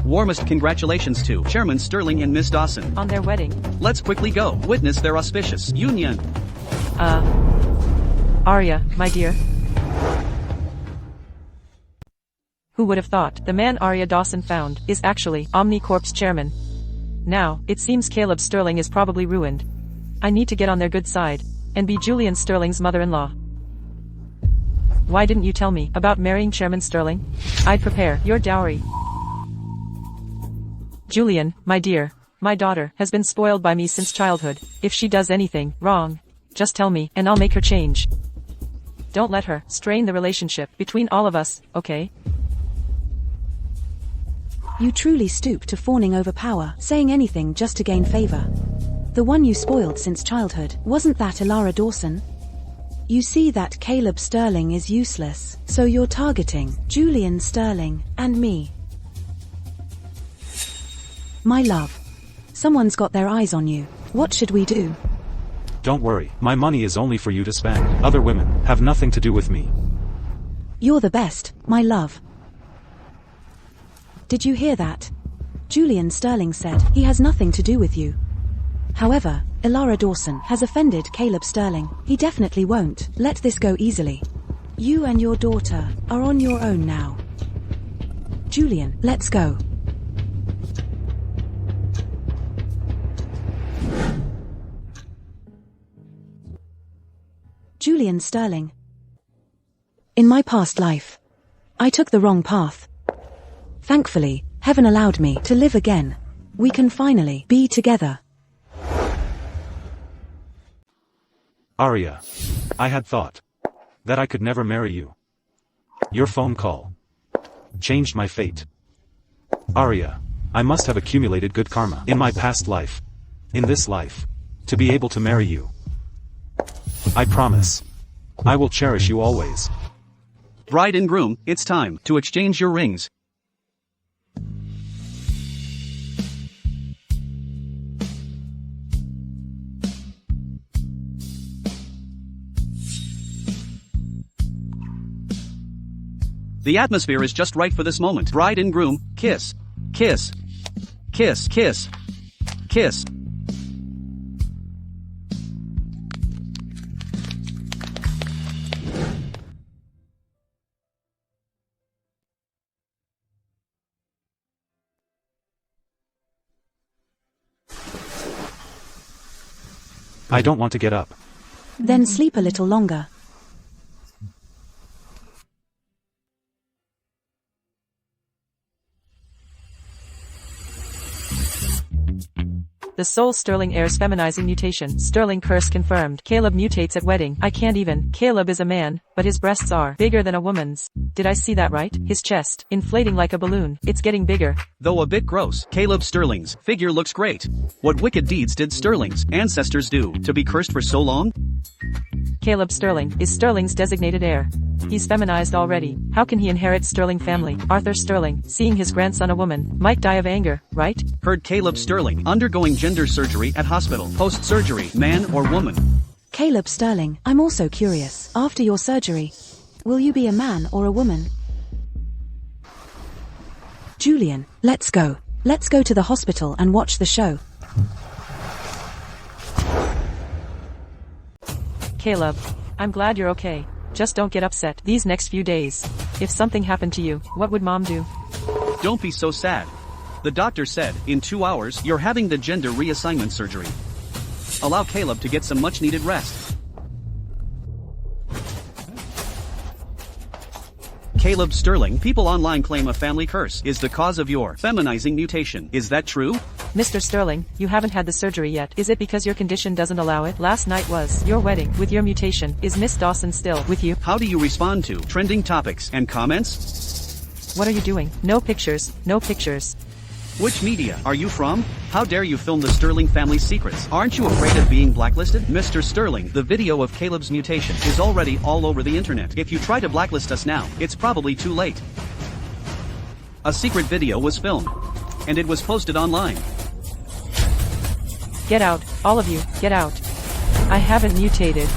C: Warmest congratulations to Chairman Sterling and Miss Dawson.
B: On their wedding.
C: Let's quickly go, witness their auspicious union.
B: Arya, my dear. Who would have thought the man Arya Dawson found is actually OmniCorp's chairman? Now, it seems Caleb Sterling is probably ruined. I need to get on their good side, and be Julian Sterling's mother-in-law. Why didn't you tell me about marrying Chairman Sterling? I'd prepare your dowry. Julian, my dear, my daughter has been spoiled by me since childhood. If she does anything wrong, just tell me, and I'll make her change. Don't let her strain the relationship between all of us, okay?
A: You truly stoop to fawning over power, saying anything just to gain favor. The one you spoiled since childhood, wasn't that Arya Dawson? You see that Caleb Sterling is useless, so you're targeting Julian Sterling and me. My love. Someone's got their eyes on you. What should we do?
D: Don't worry, my money is only for you to spend. Other women have nothing to do with me.
A: You're the best, my love. Did you hear that? Julian Sterling said he has nothing to do with you. However, Arya Dawson has offended Caleb Sterling. He definitely won't let this go easily. You and your daughter are on your own now. Julian, let's go. Julian Sterling. In my past life, I took the wrong path. Thankfully, heaven allowed me to live again. We can finally be together.
D: Arya. I had thought that I could never marry you. Your phone call changed my fate. Arya. I must have accumulated good karma in my past life. In this life. To be able to marry you. I promise. I will cherish you always.
C: Bride and groom, it's time to exchange your rings. The atmosphere is just right for this moment. Bride and groom, kiss. Kiss. Kiss, kiss. Kiss.
D: I don't want to get up.
A: Then sleep a little longer.
B: The Soul Sterling heirs feminizing mutation. Sterling curse confirmed. Caleb mutates at wedding. I can't even. Caleb is a man, but his breasts are bigger than a woman's. Did I see that right? His chest, inflating like a balloon. It's getting bigger.
C: Though a bit gross, Caleb Sterling's figure looks great. What wicked deeds did Sterling's ancestors do to be cursed for so long?
B: Caleb Sterling is Sterling's designated heir. He's feminized already. How can he inherit Sterling family? Arthur Sterling, seeing his grandson a woman, might die of anger, right?
C: Heard Caleb Sterling undergoing gender surgery at hospital. Post-surgery, man or woman?
A: Caleb Sterling, I'm also curious. After your surgery, will you be a man or a woman? Julian, let's go. Let's go to the hospital and watch the show.
B: Caleb, I'm glad you're okay. Just don't get upset these next few days. If something happened to you, what would mom do?
C: Don't be so sad. The doctor said, in 2 hours, you're having the gender reassignment surgery. Allow Caleb to get some much-needed rest. Caleb Sterling, people online claim a family curse is the cause of your feminizing mutation. Is that true?
B: Mr. Sterling, you haven't had the surgery yet. Is it because your condition doesn't allow it? Last night was your wedding with your mutation. Is Miss Dawson still with you?
C: How do you respond to trending topics and comments?
B: What are you doing? No pictures, no pictures.
C: Which media are you from? How dare you film the Sterling family's secrets? Aren't you afraid of being blacklisted? Mr. Sterling, the video of Caleb's mutation is already all over the internet. If you try to blacklist us now, it's probably too late. A secret video was filmed, and it was posted online.
B: Get out, all of you, get out. I haven't mutated.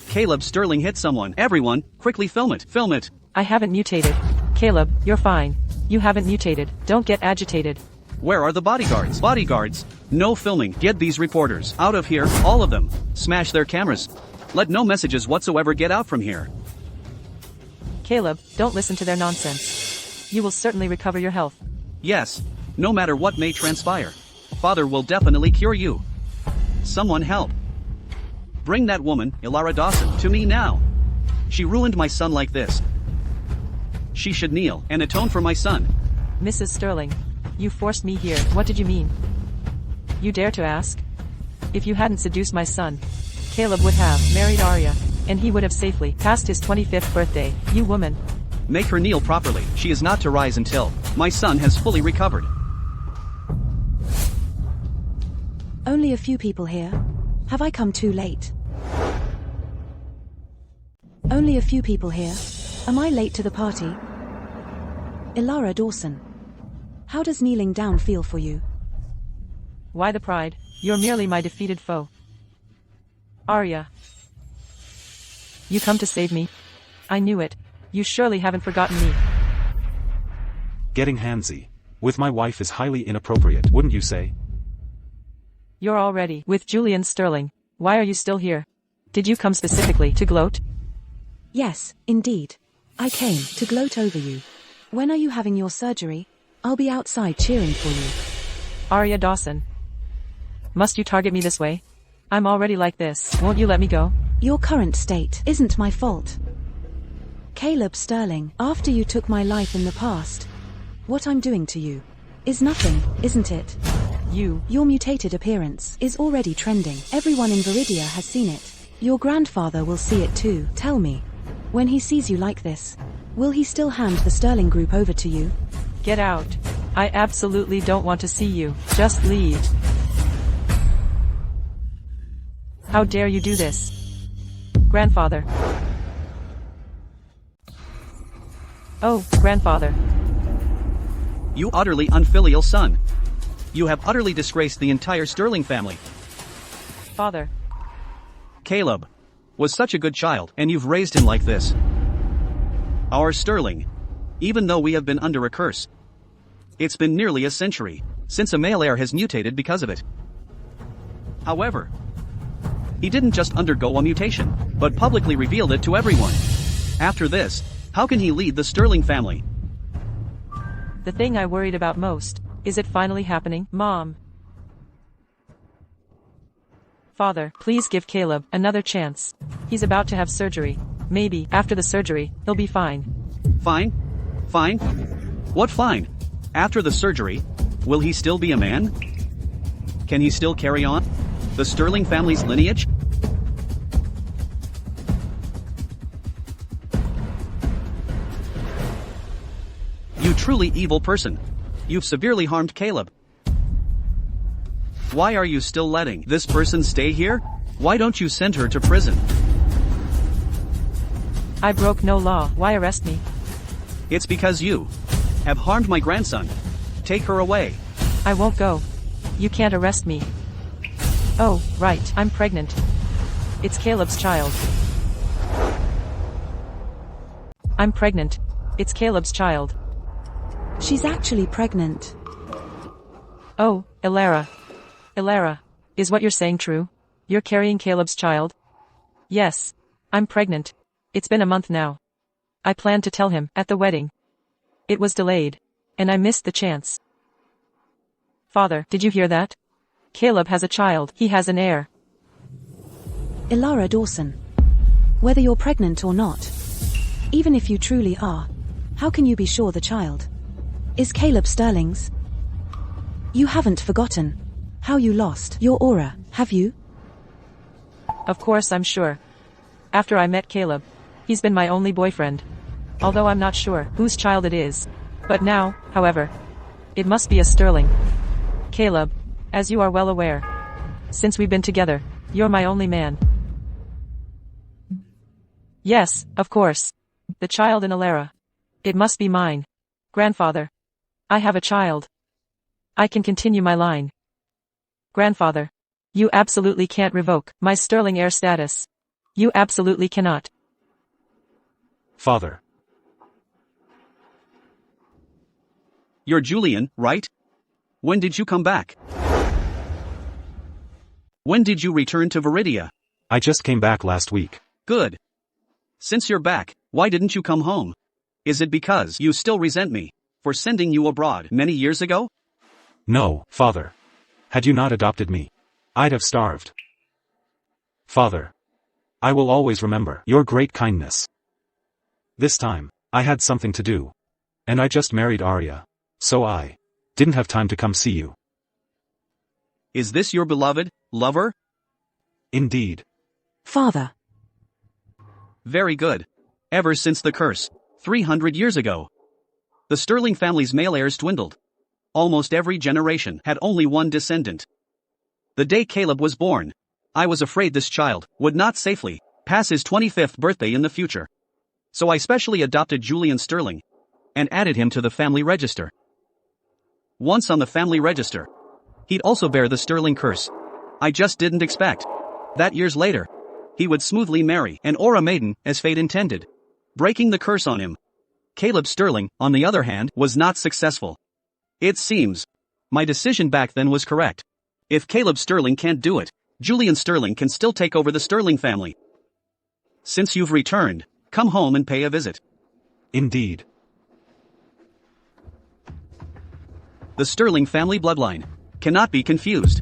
C: Caleb Sterling hit someone. Everyone, quickly film it. Film it.
B: I haven't mutated. Caleb, you're fine. You haven't mutated. Don't get agitated.
C: Where are the bodyguards? Bodyguards. No filming. Get these reporters out of here, all of them. Smash their cameras. Let no messages whatsoever get out from here.
B: Caleb, don't listen to their nonsense. You will certainly recover your health.
C: Yes. No matter what may transpire. Father will definitely cure you. Someone help. Bring that woman, Arya Dawson, to me now. She ruined my son like this. She should kneel and atone for my son.
B: Mrs. Sterling, you forced me here. What did you mean? You dare to ask? If you hadn't seduced my son, Caleb would have married Arya, and he would have safely passed his 25th birthday. You woman.
C: Make her kneel properly. She is not to rise until my son has fully recovered.
A: Only a few people here. Have I come too late? Only a few people here. Am I late to the party? Arya Dawson. How does kneeling down feel for you?
B: Why the pride? You're merely my defeated foe. Arya. You come to save me. I knew it. You surely haven't forgotten me.
D: Getting handsy with my wife is highly inappropriate, wouldn't you say?
B: You're already with Julian Sterling. Why are you still here? Did you come specifically to gloat?
A: Yes, indeed. I came to gloat over you. When are you having your surgery? I'll be outside cheering for you.
B: Arya Dawson. Must you target me this way? I'm already like this. Won't you let me go?
A: Your current state isn't my fault. Caleb Sterling, after you took my life in the past, what I'm doing to you is nothing, isn't it? Your mutated appearance is already trending. Everyone in Viridia has seen it. Your grandfather will see it too. Tell me, when he sees you like this, will he still hand the Sterling group over to you?
B: Get out. I absolutely don't want to see you. Just leave. How dare you do this? Grandfather. Oh, grandfather.
C: You utterly unfilial son. You have utterly disgraced the entire Sterling family.
B: Father.
C: Caleb was such a good child, and you've raised him like this. Our Sterling, even though we have been under a curse, it's been nearly a century since a male heir has mutated because of it. However, he didn't just undergo a mutation, but publicly revealed it to everyone. After this, how can he lead the Sterling family?
B: The thing I worried about most, is it finally happening, Mom? Father, please give Caleb another chance. He's about to have surgery. Maybe, after the surgery, he'll be fine.
C: Fine? Fine? What fine? After the surgery, will he still be a man? Can he still carry on the Sterling family's lineage? You truly evil person. You've severely harmed Caleb. Why are you still letting this person stay here? Why don't you send her to prison?
B: I broke no law. Why arrest me?
C: It's because you have harmed my grandson. Take her away.
B: I won't go. You can't arrest me. Oh, right, I'm pregnant. It's Caleb's child. I'm pregnant. It's Caleb's child.
A: She's actually pregnant.
B: Oh, Arya. Arya, is what you're saying true? You're carrying Caleb's child? Yes. I'm pregnant. It's been a month now. I planned to tell him at the wedding. It was delayed. And I missed the chance. Father, did you hear that? Caleb has a child. He has an heir.
A: Arya Dawson. Whether you're pregnant or not, even if you truly are, how can you be sure the child is Caleb Sterling's? You haven't forgotten how you lost your aura, have you?
B: Of course I'm sure. After I met Caleb, he's been my only boyfriend. Although I'm not sure whose child it is. But now, however, it must be a Sterling. Caleb, as you are well aware, since we've been together, you're my only man. Yes, of course. The child in Alara. It must be mine. Grandfather. I have a child. I can continue my line. Grandfather. You absolutely can't revoke my Sterling heir status. You absolutely cannot.
D: Father.
C: You're Julian, right? When did you come back? When did you return to Viridia?
D: I just came back last week.
C: Good. Since you're back, why didn't you come home? Is it because you still resent me for sending you abroad many years ago?
D: No, Father. Had you not adopted me, I'd have starved. Father. I will always remember your great kindness. This time, I had something to do. And I just married Arya. So I didn't have time to come see you.
C: Is this your beloved lover?
D: Indeed.
A: Father.
C: Very good. Ever since the curse, 300 years ago, the Sterling family's male heirs dwindled. Almost every generation had only one descendant. The day Caleb was born, I was afraid this child would not safely pass his 25th birthday in the future. So I specially adopted Julian Sterling and added him to the family register. Once on the family register, he'd also bear the Sterling curse. I just didn't expect that years later, he would smoothly marry an Aura maiden as fate intended, breaking the curse on him. Caleb Sterling, on the other hand, was not successful. It seems my decision back then was correct. If Caleb Sterling can't do it, Julian Sterling can still take over the Sterling family. Since you've returned, come home and pay a visit.
D: Indeed.
C: The Sterling family bloodline cannot be confused.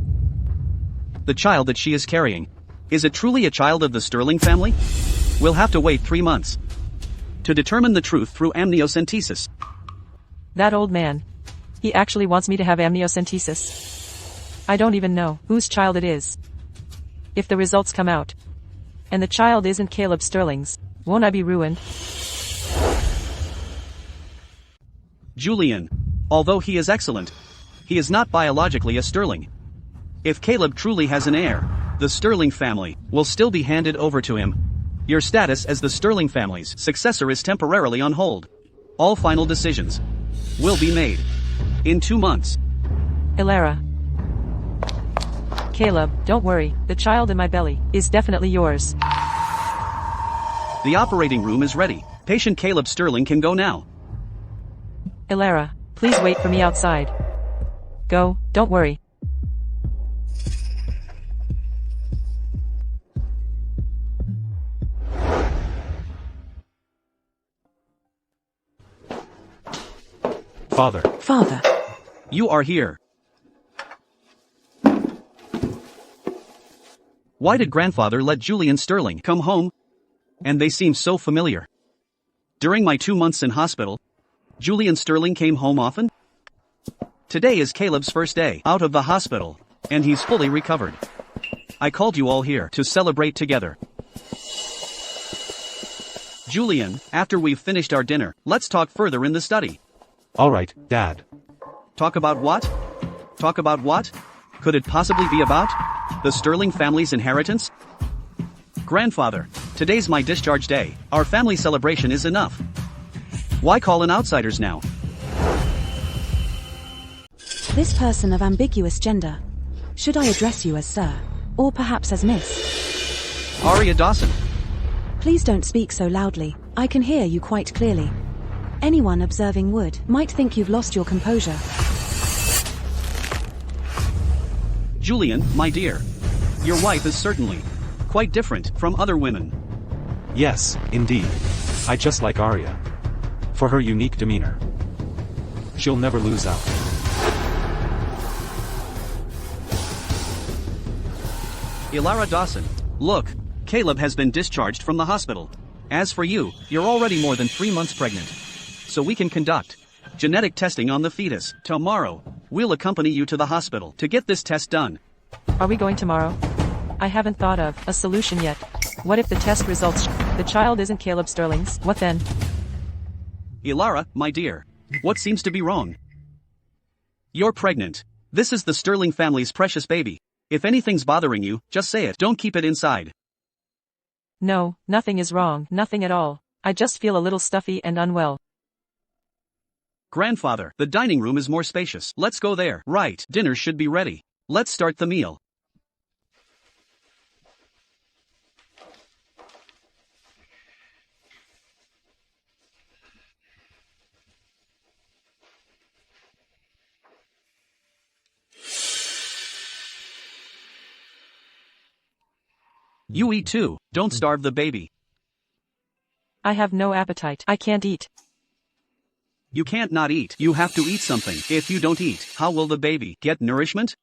C: The child that she is carrying, is it truly a child of the Sterling family? We'll have to wait 3 months to determine the truth through amniocentesis.
B: That old man. He actually wants me to have amniocentesis. I don't even know whose child it is. If the results come out, and the child isn't Caleb Sterling's, won't I be ruined?
C: Julian, although he is excellent, he is not biologically a Sterling. If Caleb truly has an heir, the Sterling family will still be handed over to him. Your status as the Sterling family's successor is temporarily on hold. All final decisions will be made in 2 months.
B: Alara. Caleb, don't worry, the child in my belly is definitely yours.
C: The operating room is ready. Patient Caleb Sterling can go now.
B: Alara, please wait for me outside. Go, don't worry.
D: Father.
A: Father.
C: You are here. Why did grandfather let Julian Sterling come home? And they seem so familiar. During my 2 months in hospital, Julian Sterling came home often? Today is Caleb's first day out of the hospital, and he's fully recovered. I called you all here to celebrate together. Julian, after we've finished our dinner, let's talk further in the study.
D: All right, Dad.
C: Talk about what? Talk about what? Could it possibly be about the Sterling family's inheritance? Grandfather, today's my discharge day. Our family celebration is enough. Why call in outsiders now?
A: This person of ambiguous gender. Should I address you as sir? Or perhaps as miss?
C: Arya Dawson.
A: Please don't speak so loudly. I can hear you quite clearly. Anyone observing might think you've lost your composure.
C: Julian, my dear. Your wife is certainly Quite different from other women.
D: Yes, indeed. I just like Arya. For her unique demeanor. She'll never lose out.
C: Arya Dawson. Look, Caleb has been discharged from the hospital. As for you, you're already more than 3 months pregnant. So we can conduct genetic testing on the fetus. Tomorrow, we'll accompany you to the hospital to get this test done.
B: Are we going tomorrow? I haven't thought of a solution yet. What if the test results the child isn't Caleb Sterling's? What then?
C: Ilara, my dear. What seems to be wrong? You're pregnant. This is the Sterling family's precious baby. If anything's bothering you, just say it. Don't keep it inside.
B: No, nothing is wrong. Nothing at all. I just feel a little stuffy and unwell.
C: Grandfather, the dining room is more spacious. Let's go there. Right, dinner should be ready. Let's start the meal. You eat too. Don't starve the baby.
B: I have no appetite. I can't eat.
C: You can't not eat. You have to eat something. If you don't eat, how will the baby get nourishment?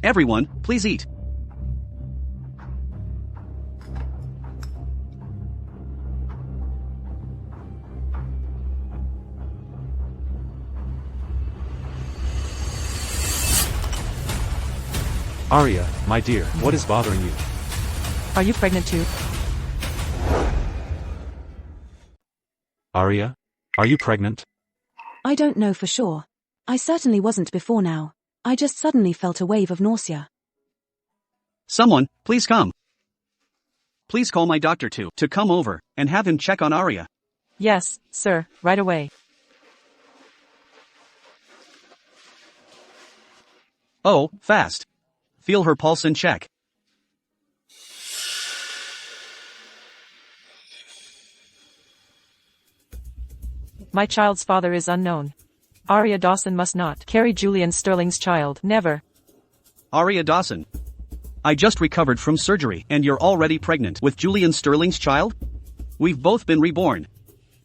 C: Everyone, please eat.
D: Arya, my dear, what is bothering you?
B: Are you pregnant too?
D: Arya? Are you pregnant?
A: I don't know for sure. I certainly wasn't before now. I just suddenly felt a wave of nausea.
C: Someone, please come. Please call my doctor to come over and have him check on Arya.
B: Yes, sir, right away.
C: Oh, fast. Feel her pulse and check.
B: My child's father is unknown. Arya Dawson must not carry Julian Sterling's child. Never.
C: Arya Dawson. I just recovered from surgery and you're already pregnant with Julian Sterling's child? We've both been reborn.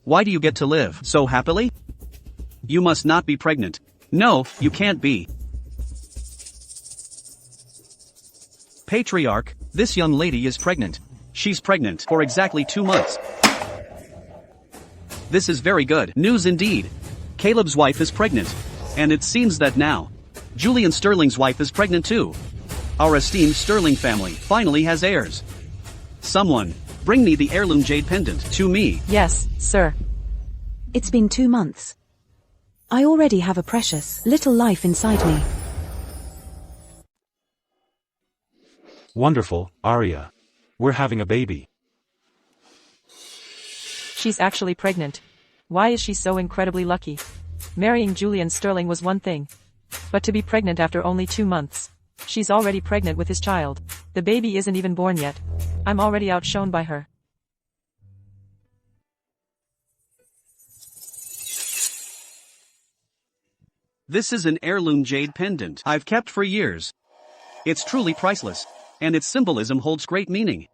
C: Why do you get to live so happily? You must not be pregnant. No, you can't be. Patriarch, this young lady is pregnant. She's pregnant for exactly 2 months. This is very good news indeed. Caleb's wife is pregnant. And it seems that now, Julian Sterling's wife is pregnant too. Our esteemed Sterling family finally has heirs. Someone, bring me the heirloom jade pendant to me.
B: Yes, sir.
A: It's been 2 months. I already have a precious little life inside me.
D: Wonderful, Arya. We're having a baby.
B: She's actually pregnant. Why is she so incredibly lucky? Marrying Julian Sterling was one thing. But to be pregnant after only 2 months. She's already pregnant with his child. The baby isn't even born yet. I'm already outshone by her.
C: This is an heirloom jade pendant I've kept for years. It's truly priceless. And its symbolism holds great meaning.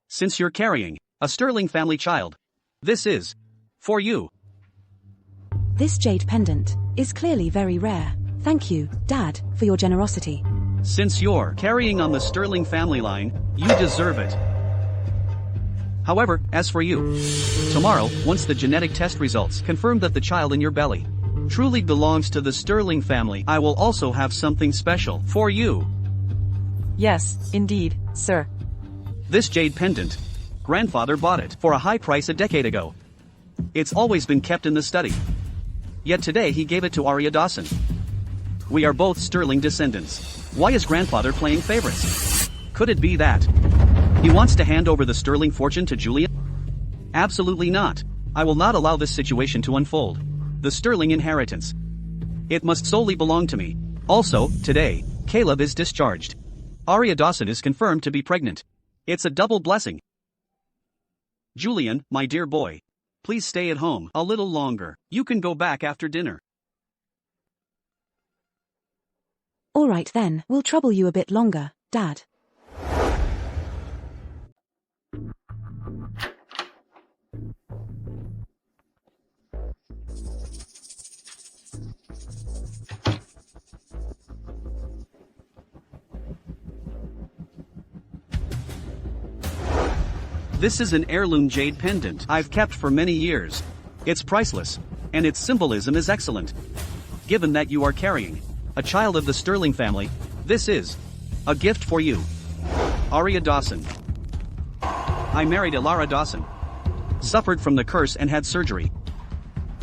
C: Since you're carrying a Sterling family child, this is for you.
A: This jade pendant is clearly very rare. Thank you, Dad, for your generosity.
C: Since you're carrying on the Sterling family line, you deserve it. However, as for you, tomorrow, once the genetic test results confirm that the child in your belly truly belongs to the Sterling family, I will also have something special for you.
B: Yes, indeed, sir.
C: This jade pendant, grandfather bought it for a high price a decade ago. It's always been kept in the study. Yet today he gave it to Arya Dawson. We are both Sterling descendants. Why is grandfather playing favorites? Could it be that he wants to hand over the Sterling fortune to Julian? Absolutely not. I will not allow this situation to unfold. The Sterling inheritance. It must solely belong to me. Also, today, Caleb is discharged. Arya Dawson is confirmed to be pregnant. It's a double blessing. Julian, my dear boy. Please stay at home a little longer. You can go back after dinner.
A: All right then, we'll trouble you a bit longer, Dad.
C: This is an heirloom jade pendant I've kept for many years. It's priceless, and its symbolism is excellent. Given that you are carrying a child of the Sterling family, this is a gift for you. Arya Dawson. I married Arya Dawson. Suffered from the curse and had surgery.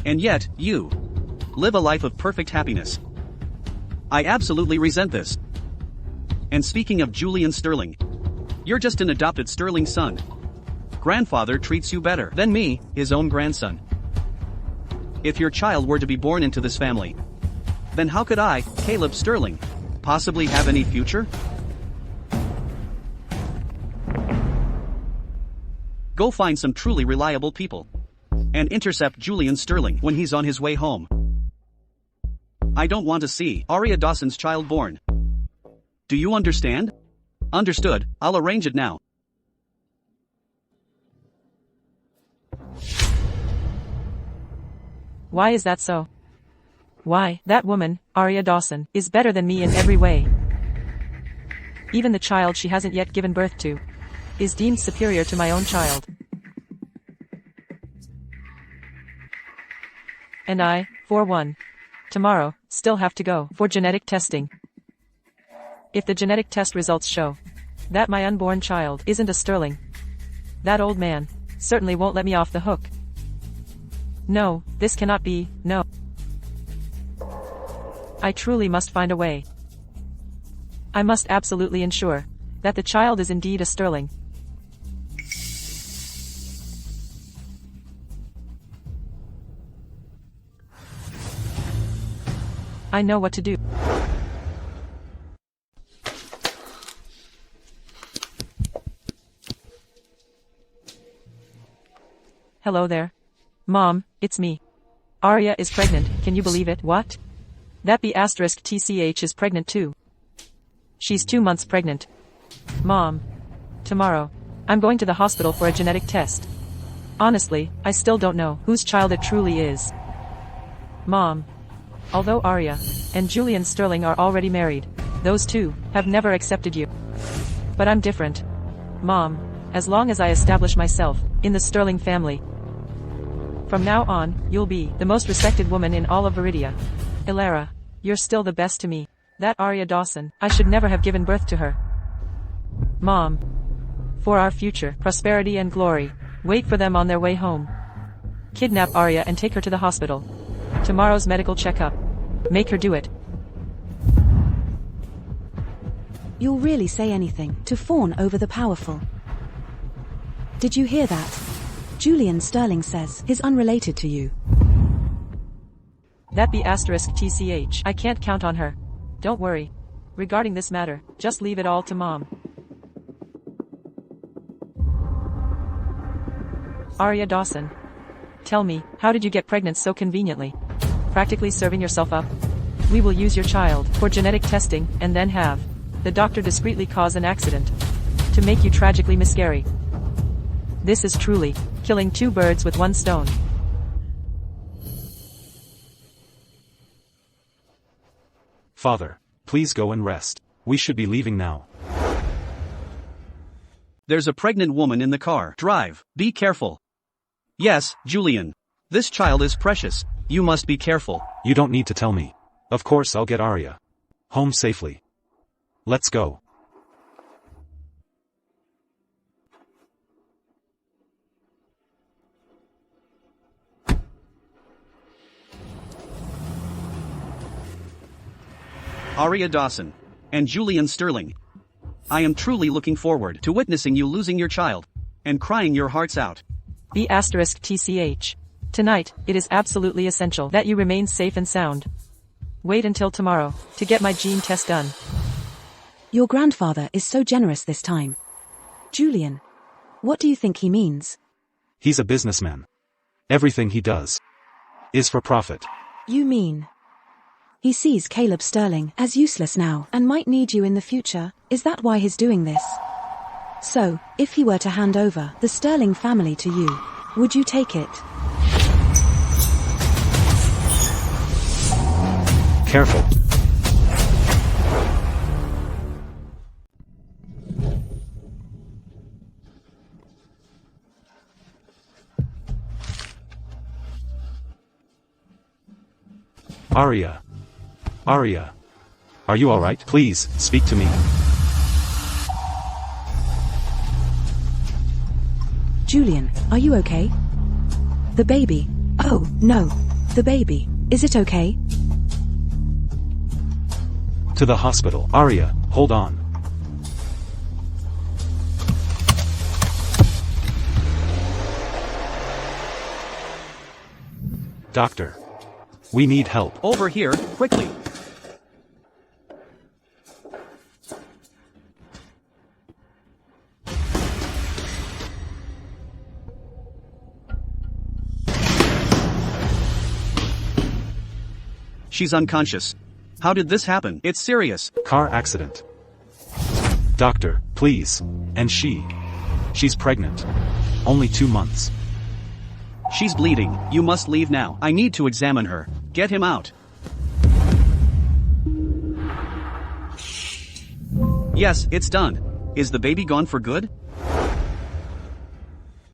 C: And yet, you live a life of perfect happiness. I absolutely resent this. And speaking of Julian Sterling, you're just an adopted Sterling son. Grandfather treats you better than me, his own grandson. If your child were to be born into this family, then how could I, Caleb Sterling, possibly have any future? Go find some truly reliable people and intercept Julian Sterling when he's on his way home. I don't want to see Arya Dawson's child born. Do you understand? Understood, I'll arrange it now.
B: Why is that so? Why, that woman, Arya Dawson, is better than me in every way. Even the child she hasn't yet given birth to is deemed superior to my own child. And I, for one, tomorrow, still have to go for genetic testing. If the genetic test results show that my unborn child isn't a Sterling, that old man certainly won't let me off the hook. No, this cannot be, no. I truly must find a way. I must absolutely ensure that the child is indeed a Sterling. I know what to do. Hello there. Mom, it's me. Arya is pregnant, can you believe it? What? That B asterisk TCH is pregnant too. She's 2 months pregnant. Mom. Tomorrow, I'm going to the hospital for a genetic test. Honestly, I still don't know whose child it truly is. Mom. Although Arya and Julian Sterling are already married, those two have never accepted you. But I'm different. Mom, as long as I establish myself in the Sterling family, from now on, you'll be the most respected woman in all of Viridia. Ilara, you're still the best to me. That Arya Dawson, I should never have given birth to her. Mom. For our future prosperity and glory, wait for them on their way home. Kidnap Arya and take her to the hospital. Tomorrow's medical checkup. Make her do it.
A: You'll really say anything to fawn over the powerful. Did you hear that? Julian Sterling says he's unrelated to you.
B: That B asterisk TCH, I can't count on her. Don't worry. Regarding this matter, just leave it all to Mom. Arya Dawson. Tell me, how did you get pregnant so conveniently? Practically serving yourself up? We will use your child for genetic testing and then have the doctor discreetly cause an accident to make you tragically miscarry. This is truly killing 2 birds with 1 stone.
D: Father, please go and rest. We should be leaving now.
C: There's a pregnant woman in the car. Drive, be careful. Yes, Julian. This child is precious. You must be careful.
D: You don't need to tell me. Of course I'll get Arya home safely. Let's go.
C: Arya Dawson and Julian Sterling. I am truly looking forward to witnessing you losing your child and crying your hearts out.
B: B asterisk TCH. Tonight, it is absolutely essential that you remain safe and sound. Wait until tomorrow to get my gene test done.
A: Your grandfather is so generous this time. Julian, what do you think he means?
D: He's a businessman. Everything he does is for profit.
A: You mean He sees Caleb Sterling as useless now and might need you in the future. Is that why he's doing this? So, if he were to hand over the Sterling family to you, would you take it?
D: Careful. Arya. Arya. Are you alright? Please, speak to me.
A: Julian, are you okay? The baby. Oh, no. The baby. Is it okay?
D: To the hospital. Arya, hold on. Doctor. We need help.
C: Over here, quickly. She's unconscious. How did this happen? It's serious.
D: Car accident. Doctor, please. And she's pregnant. Only 2 months.
C: She's bleeding. You must leave now. I need to examine her. Get him out. Yes, it's done. Is the baby gone for good?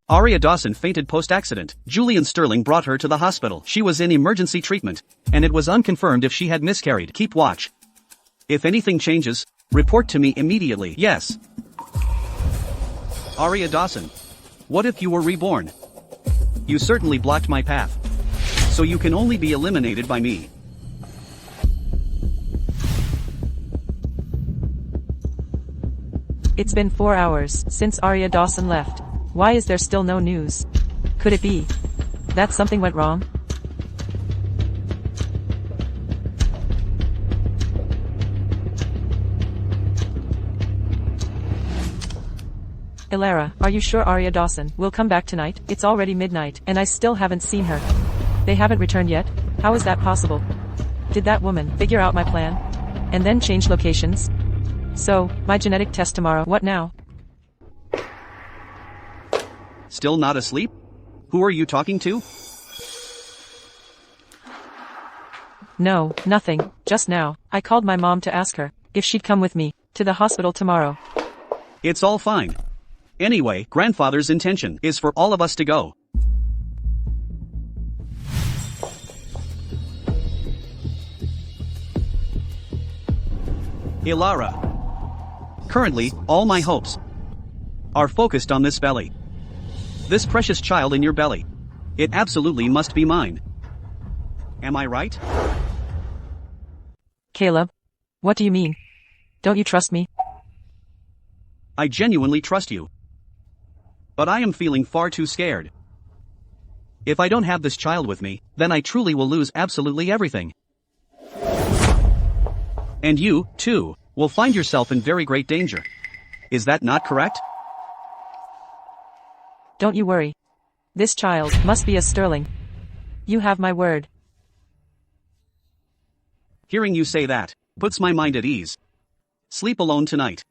C: Arya Dawson fainted post-accident. Julian Sterling brought her to the hospital. She was in emergency treatment, and it was unconfirmed if she had miscarried. Keep watch. If anything changes, report to me immediately. Yes. Arya Dawson. What if you were reborn? You certainly blocked my path. So you can only be eliminated by me.
B: It's been 4 hours since Arya Dawson left. Why is there still no news? Could it be that something went wrong? Ilara, are you sure Arya Dawson will come back tonight? It's already midnight, and I still haven't seen her. They haven't returned yet? How is that possible? Did that woman figure out my plan? And then change locations? So, my genetic test tomorrow, what now?
C: Still not asleep? Who are you talking to?
B: No, nothing, just now. I called my mom to ask her if she'd come with me to the hospital tomorrow.
C: It's all fine. Anyway, grandfather's intention is for all of us to go. Ilara. Currently, all my hopes are focused on this belly. This precious child in your belly. It absolutely must be mine. Am I right?
B: Caleb, what do you mean? Don't you trust me?
C: I genuinely trust you. But I am feeling far too scared. If I don't have this child with me, then I truly will lose absolutely everything. And you, too, will find yourself in very great danger. Is that not correct?
B: Don't you worry. This child must be a Sterling. You have my word.
C: Hearing you say that puts my mind at ease. Sleep alone tonight.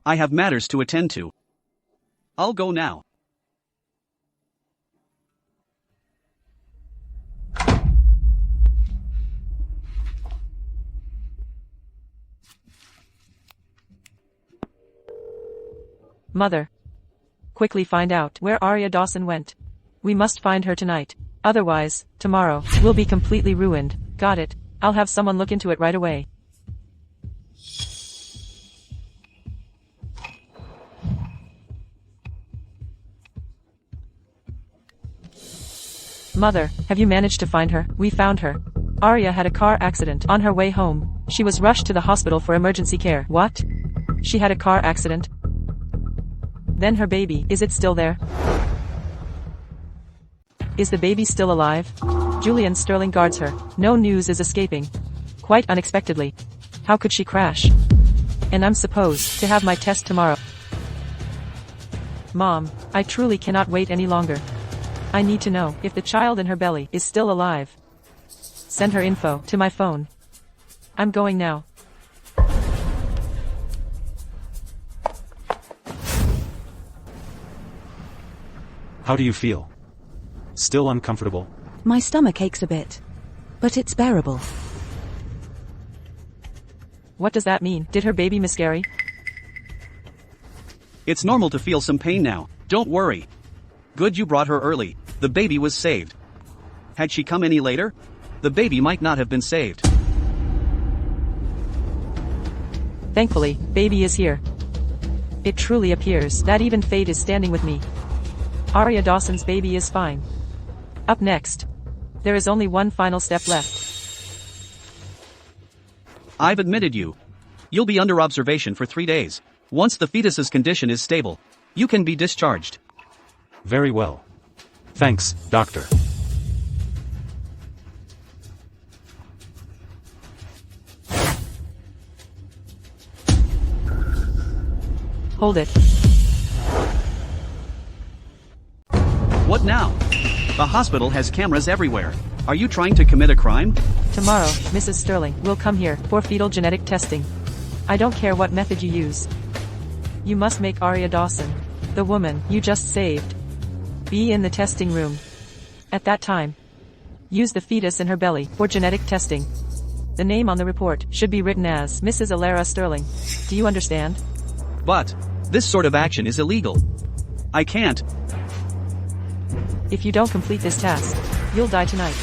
C: I have matters to attend to. I'll go now.
B: Mother. Quickly find out where Arya Dawson went. We must find her tonight. Otherwise, tomorrow, we'll be completely ruined. Got it. I'll have someone look into it right away. Mother, have you managed to find her? We found her. Arya had a car accident on her way home. She was rushed to the hospital for emergency care. What? She had a car accident? Then her baby, is it still there? Is the baby still alive? Julian Sterling guards her. No news is escaping. Quite unexpectedly. How could she crash? And I'm supposed to have my test tomorrow. Mom, I truly cannot wait any longer. I need to know if the child in her belly is still alive. Send her info to my phone. I'm going now.
D: How do you feel? Still uncomfortable?
A: My stomach aches a bit. But it's bearable.
B: What does that mean? Did her baby miscarry?
C: It's normal to feel some pain now, don't worry. Good you brought her early, the baby was saved. Had she come any later? The baby might not have been saved.
B: Thankfully, baby is here. It truly appears that even fate is standing with me. Arya Dawson's baby is fine. Up next. There is only one final step left.
C: I've admitted you. You'll be under observation for 3 days. Once the fetus's condition is stable, you can be discharged.
D: Very well. Thanks, doctor.
B: Hold it.
C: What now? The hospital has cameras everywhere. Are you trying to commit a crime?
B: Tomorrow, Mrs. Sterling will come here for fetal genetic testing. I don't care what method you use. You must make Arya Dawson, the woman you just saved, be in the testing room. At that time, use the fetus in her belly for genetic testing. The name on the report should be written as Mrs. Alara Sterling. Do you understand?
C: But this sort of action is illegal. I can't.
B: If you don't complete this task, you'll die tonight.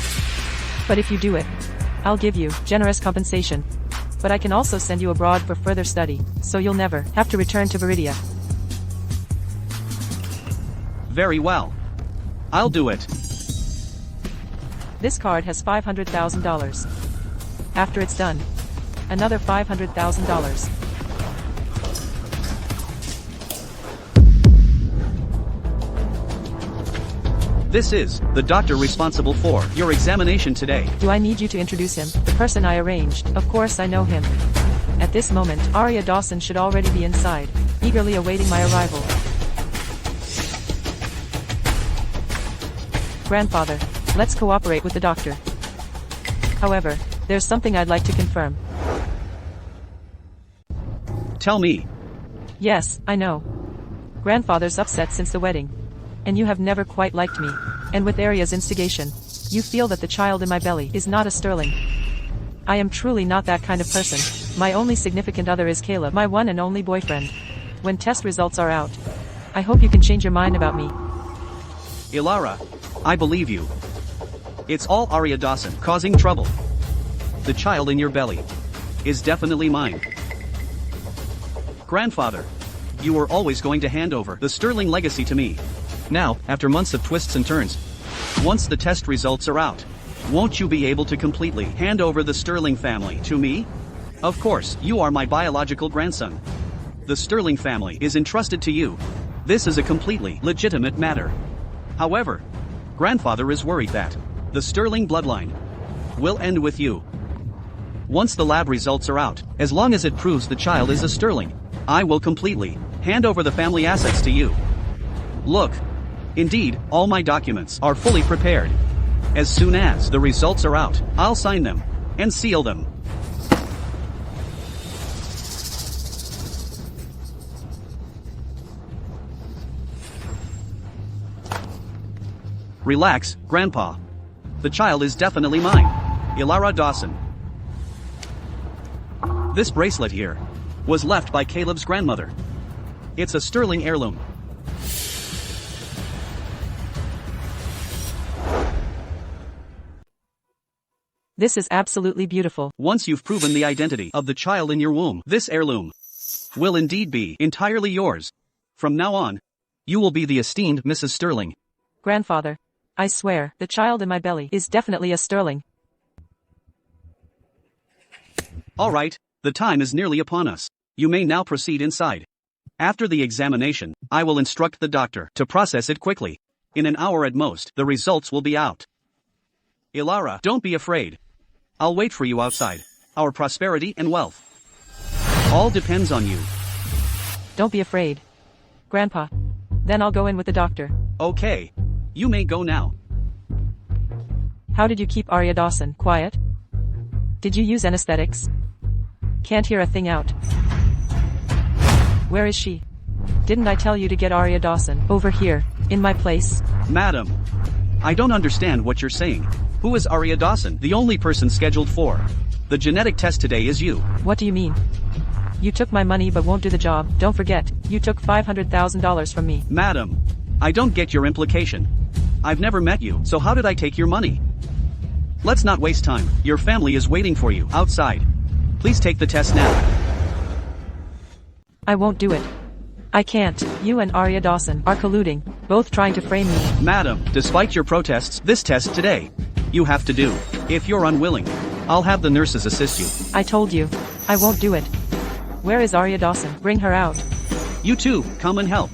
B: But if you do it, I'll give you generous compensation. But I can also send you abroad for further study, so you'll never have to return to Viridia.
C: Very well. I'll do it.
B: This card has $500,000. After it's done, another $500,000.
C: This is the doctor responsible for your examination today.
B: Do I need you to introduce him? The person I arranged, of course I know him. At this moment, Arya Dawson should already be inside, eagerly awaiting my arrival. Grandfather, let's cooperate with the doctor. However, there's something I'd like to confirm.
C: Tell me.
B: Yes, I know. Grandfather's upset since the wedding. And you have never quite liked me. And with Arya's instigation, you feel that the child in my belly is not a Sterling. I am truly not that kind of person. My only significant other is Caleb, my one and only boyfriend. When test results are out, I hope you can change your mind about me.
C: Ilara, I believe you. It's all Arya Dawson causing trouble. The child in your belly is definitely mine. Grandfather, you were always going to hand over the Sterling legacy to me. Now, after months of twists and turns, once the test results are out, won't you be able to completely hand over the Sterling family to me? Of course, you are my biological grandson. The Sterling family is entrusted to you. This is a completely legitimate matter. However, grandfather is worried that the Sterling bloodline will end with you. Once the lab results are out, as long as it proves the child is a Sterling, I will completely hand over the family assets to you. Look. Indeed, all my documents are fully prepared. As soon as the results are out, I'll sign them and seal them. Relax, Grandpa. The child is definitely mine. Ilara Dawson. This bracelet here was left by Caleb's grandmother. It's a Sterling heirloom.
B: This is absolutely beautiful.
C: Once you've proven the identity of the child in your womb, this heirloom will indeed be entirely yours. From now on, you will be the esteemed Mrs. Sterling.
B: Grandfather, I swear, the child in my belly is definitely a Sterling.
C: All right, the time is nearly upon us. You may now proceed inside. After the examination, I will instruct the doctor to process it quickly. In an hour at most, the results will be out. Ilara, don't be afraid. I'll wait for you outside. Our prosperity and wealth all depends on you.
B: Don't be afraid. Grandpa. Then I'll go in with the doctor.
C: Okay. You may go now.
B: How did you keep Arya Dawson quiet? Did you use anesthetics? Can't hear a thing out. Where is she? Didn't I tell you to get Arya Dawson over here, in my place?
C: Madam, I don't understand what you're saying. Who is Arya Dawson? The only person scheduled for the genetic test today is you.
B: What do you mean? You took my money but won't do the job. Don't forget, you took $500,000 from me.
C: Madam, I don't get your implication. I've never met you, so how did I take your money? Let's not waste time. Your family is waiting for you outside. Please take the test now.
B: I won't do it. I can't. You and Arya Dawson are colluding, both trying to frame me.
C: Madam, despite your protests, this test today, you have to do. If you're unwilling, I'll have the nurses assist you.
B: I told you, I won't do it. Where is Arya Dawson? Bring her out.
C: You too, come and help.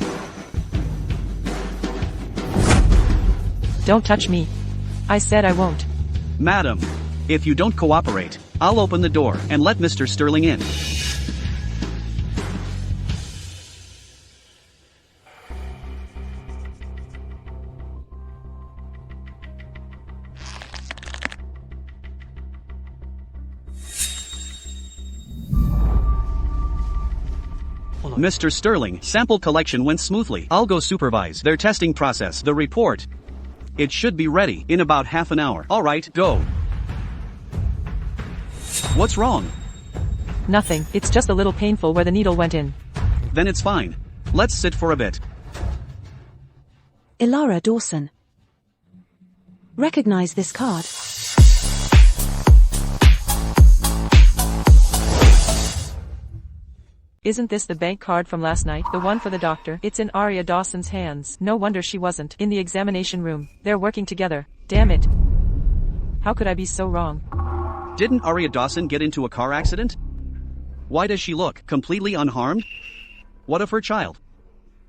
B: Don't touch me. I said I won't.
C: Madam, if you don't cooperate, I'll open the door and let Mr. Sterling in. Mr. Sterling, sample collection went smoothly. I'll go supervise their testing process. The report. It should be ready in about half an hour. Alright, go. What's wrong?
B: Nothing, it's just a little painful where the needle went in.
C: Then it's fine. Let's sit for a bit.
A: Arya Dawson. Recognize this card.
B: Isn't this the bank card from last night, the one for the doctor? It's in Arya Dawson's hands. No wonder she wasn't in the examination room. They're working together. Damn it. How could I be so wrong?
C: Didn't Arya Dawson get into a car accident? Why does she look completely unharmed? What of her child?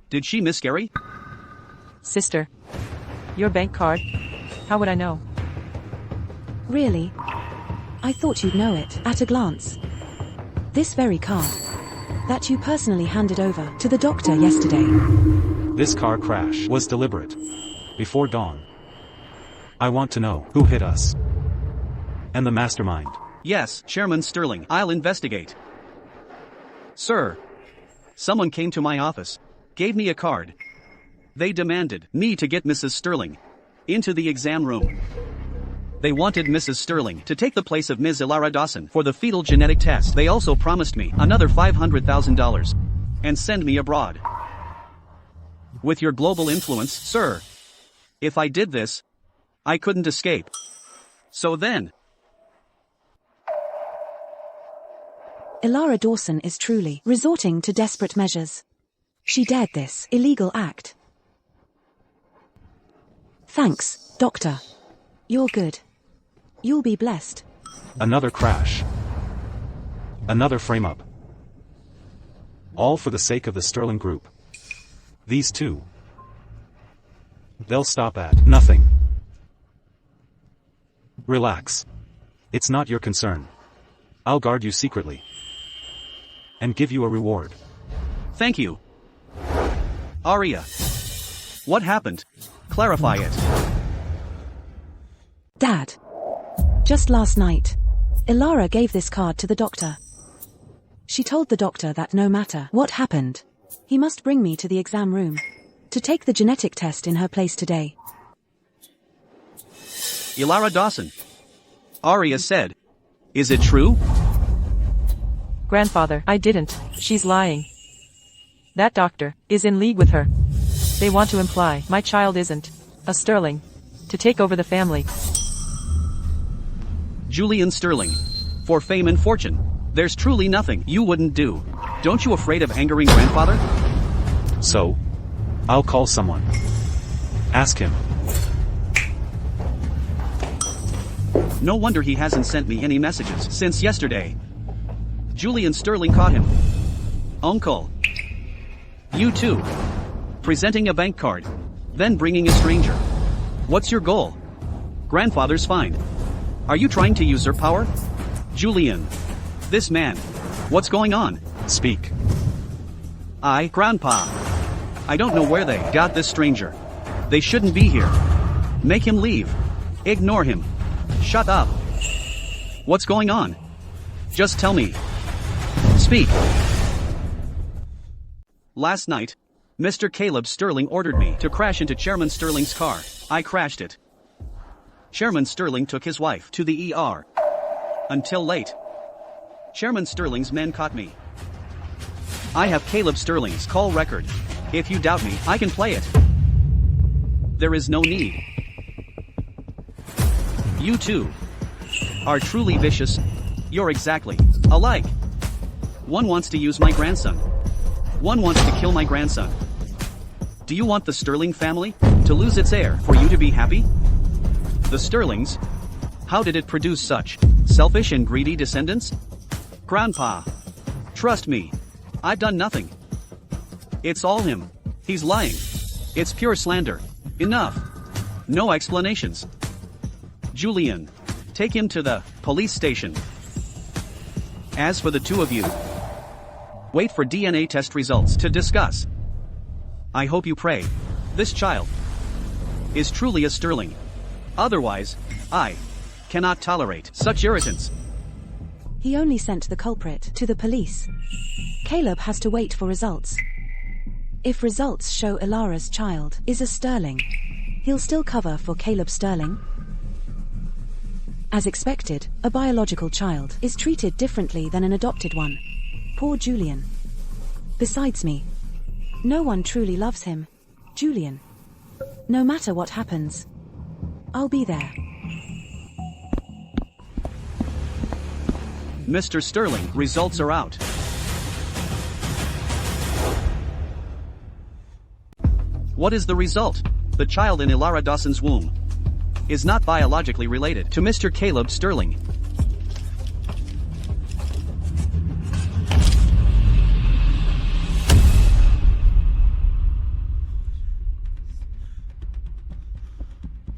C: Did she miscarry?
B: Sister. Your bank card? How would I know?
A: Really? I thought you'd know it at a glance. This very card that you personally handed over to the doctor yesterday.
D: This car crash was deliberate. Before dawn. I want to know who hit us. And the mastermind.
C: Yes, Chairman Sterling. I'll investigate. Sir. Someone came to my office. Gave me a card. They demanded me to get Mrs. Sterling into the exam room. They wanted Mrs. Sterling to take the place of Ms. Arya Dawson for the fetal genetic test. They also promised me another $500,000 and send me abroad. With your global influence, sir, if I did this, I couldn't escape. So then,
A: Arya Dawson is truly resorting to desperate measures. She dared this illegal act. Thanks, Doctor. You're good. You'll be blessed.
D: Another crash. Another frame-up. All for the sake of the Sterling Group. These two. They'll stop at nothing. Relax. It's not your concern. I'll guard you secretly. And give you a reward.
C: Thank you. Arya. What happened? Clarify it.
A: Dad. Just last night, Arya gave this card to the doctor. She told the doctor that no matter what happened, he must bring me to the exam room to take the genetic test in her place today.
C: Arya Dawson. Arya said. Is it true?
B: Grandfather, I didn't. She's lying. That doctor is in league with her. They want to imply my child isn't a Sterling to take over the family.
C: Julian Sterling. For fame and fortune, there's truly nothing you wouldn't do. Don't you afraid of angering grandfather?
D: So, I'll call someone. Ask him.
C: No wonder he hasn't sent me any messages since yesterday. Julian Sterling caught him. Uncle. You too. Presenting a bank card. Then bringing a stranger. What's your goal? Grandfather's fine. Are you trying to usurp power? Julian. This man. What's going on?
D: Speak.
C: Grandpa. I don't know where they got this stranger. They shouldn't be here. Make him leave. Ignore him. Shut up. What's going on? Just tell me. Speak. Last night, Mr. Caleb Sterling ordered me to crash into Chairman Sterling's car. I crashed it. Chairman Sterling took his wife to the ER. Until late. Chairman Sterling's men caught me. I have Caleb Sterling's call record. If you doubt me, I can play it. There is no need. You two are truly vicious. You're exactly alike. One wants to use my grandson. One wants to kill my grandson. Do you want the Sterling family to lose its heir for you to be happy? The Sterlings? How did it produce such selfish and greedy descendants? Grandpa, trust me. I've done nothing. It's all him. He's lying. It's pure slander. Enough. No explanations. Julian, take him to the police station. As for the two of you, wait for DNA test results to discuss. I hope you pray this child is truly a Sterling. Otherwise, I cannot tolerate such irritants.
A: He only sent the culprit to the police. Caleb has to wait for results. If results show Ilara's child is a Sterling, he'll still cover for Caleb Sterling. As expected, a biological child is treated differently than an adopted one. Poor Julian. Besides me, no one truly loves him. Julian. No matter what happens, I'll be there.
C: Mr. Sterling, results are out. What is the result? The child in Arya Dawson's womb is not biologically related to Mr. Caleb Sterling.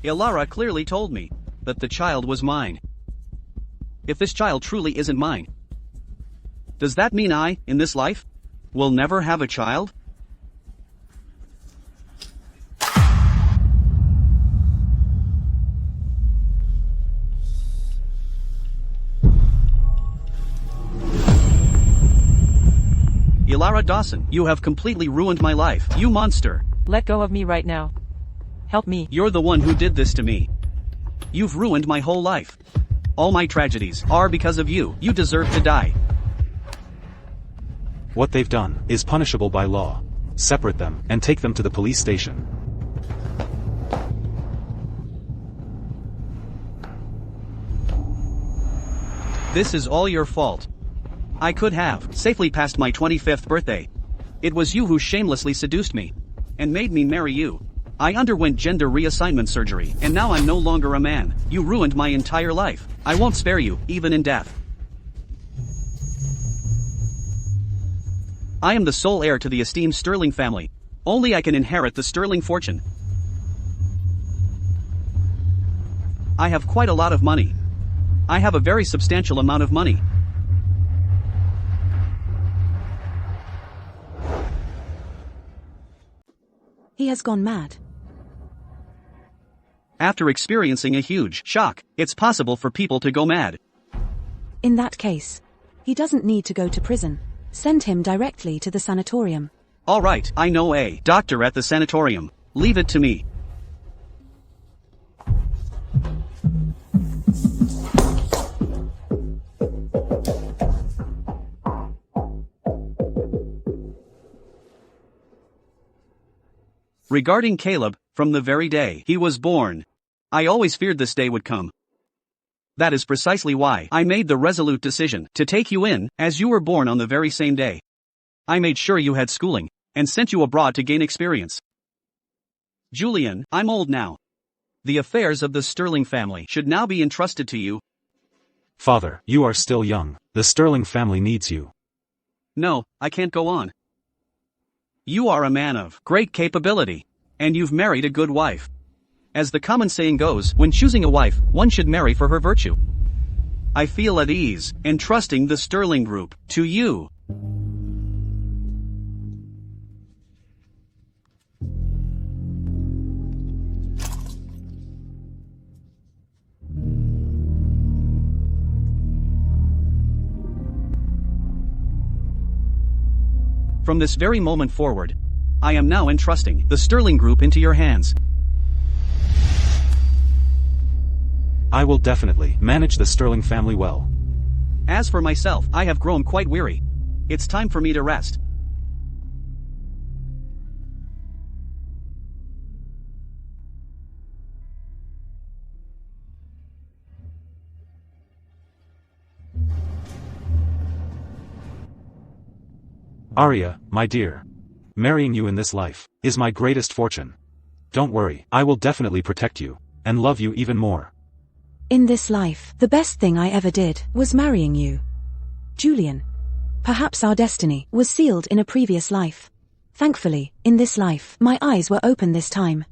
C: Ilara clearly told me that the child was mine. If this child truly isn't mine, does that mean I, in this life, will never have a child? Arya Dawson, you have completely ruined my life, you monster.
B: Let go of me right now. Help me.
C: You're the one who did this to me. You've ruined my whole life. All my tragedies are because of you. You deserve to die.
D: What they've done is punishable by law. Separate them and take them to the police station.
C: This is all your fault. I could have safely passed my 25th birthday. It was you who shamelessly seduced me and made me marry you. I underwent gender reassignment surgery, and now I'm no longer a man. You ruined my entire life. I won't spare you, even in death. I am the sole heir to the esteemed Sterling family. Only I can inherit the Sterling fortune. I have quite a lot of money. I have a very substantial amount of money.
A: He has gone mad.
C: After experiencing a huge shock, it's possible for people to go mad.
A: In that case, he doesn't need to go to prison. Send him directly to the sanatorium.
C: All right, I know a doctor at the sanatorium. Leave it to me. Regarding Caleb, from the very day he was born, I always feared this day would come. That is precisely why I made the resolute decision to take you in, as you were born on the very same day. I made sure you had schooling, and sent you abroad to gain experience. Julian, I'm old now. The affairs of the Sterling family should now be entrusted to you.
D: Father, you are still young. The Sterling family needs you.
C: No, I can't go on. You are a man of great capability, and you've married a good wife. As the common saying goes, when choosing a wife, one should marry for her virtue. I feel at ease, entrusting the Sterling Group to you. From this very moment forward, I am now entrusting the Sterling Group into your hands.
D: I will definitely manage the Sterling family well.
C: As for myself, I have grown quite weary. It's time for me to rest.
D: Arya, my dear. Marrying you in this life is my greatest fortune. Don't worry, I will definitely protect you and love you even more.
A: In this life, the best thing I ever did was marrying you. Julian. Perhaps our destiny was sealed in a previous life. Thankfully, in this life, my eyes were open this time.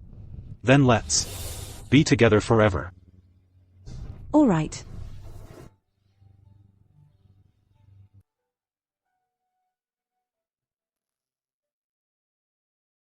D: Then let's be together forever.
A: All right.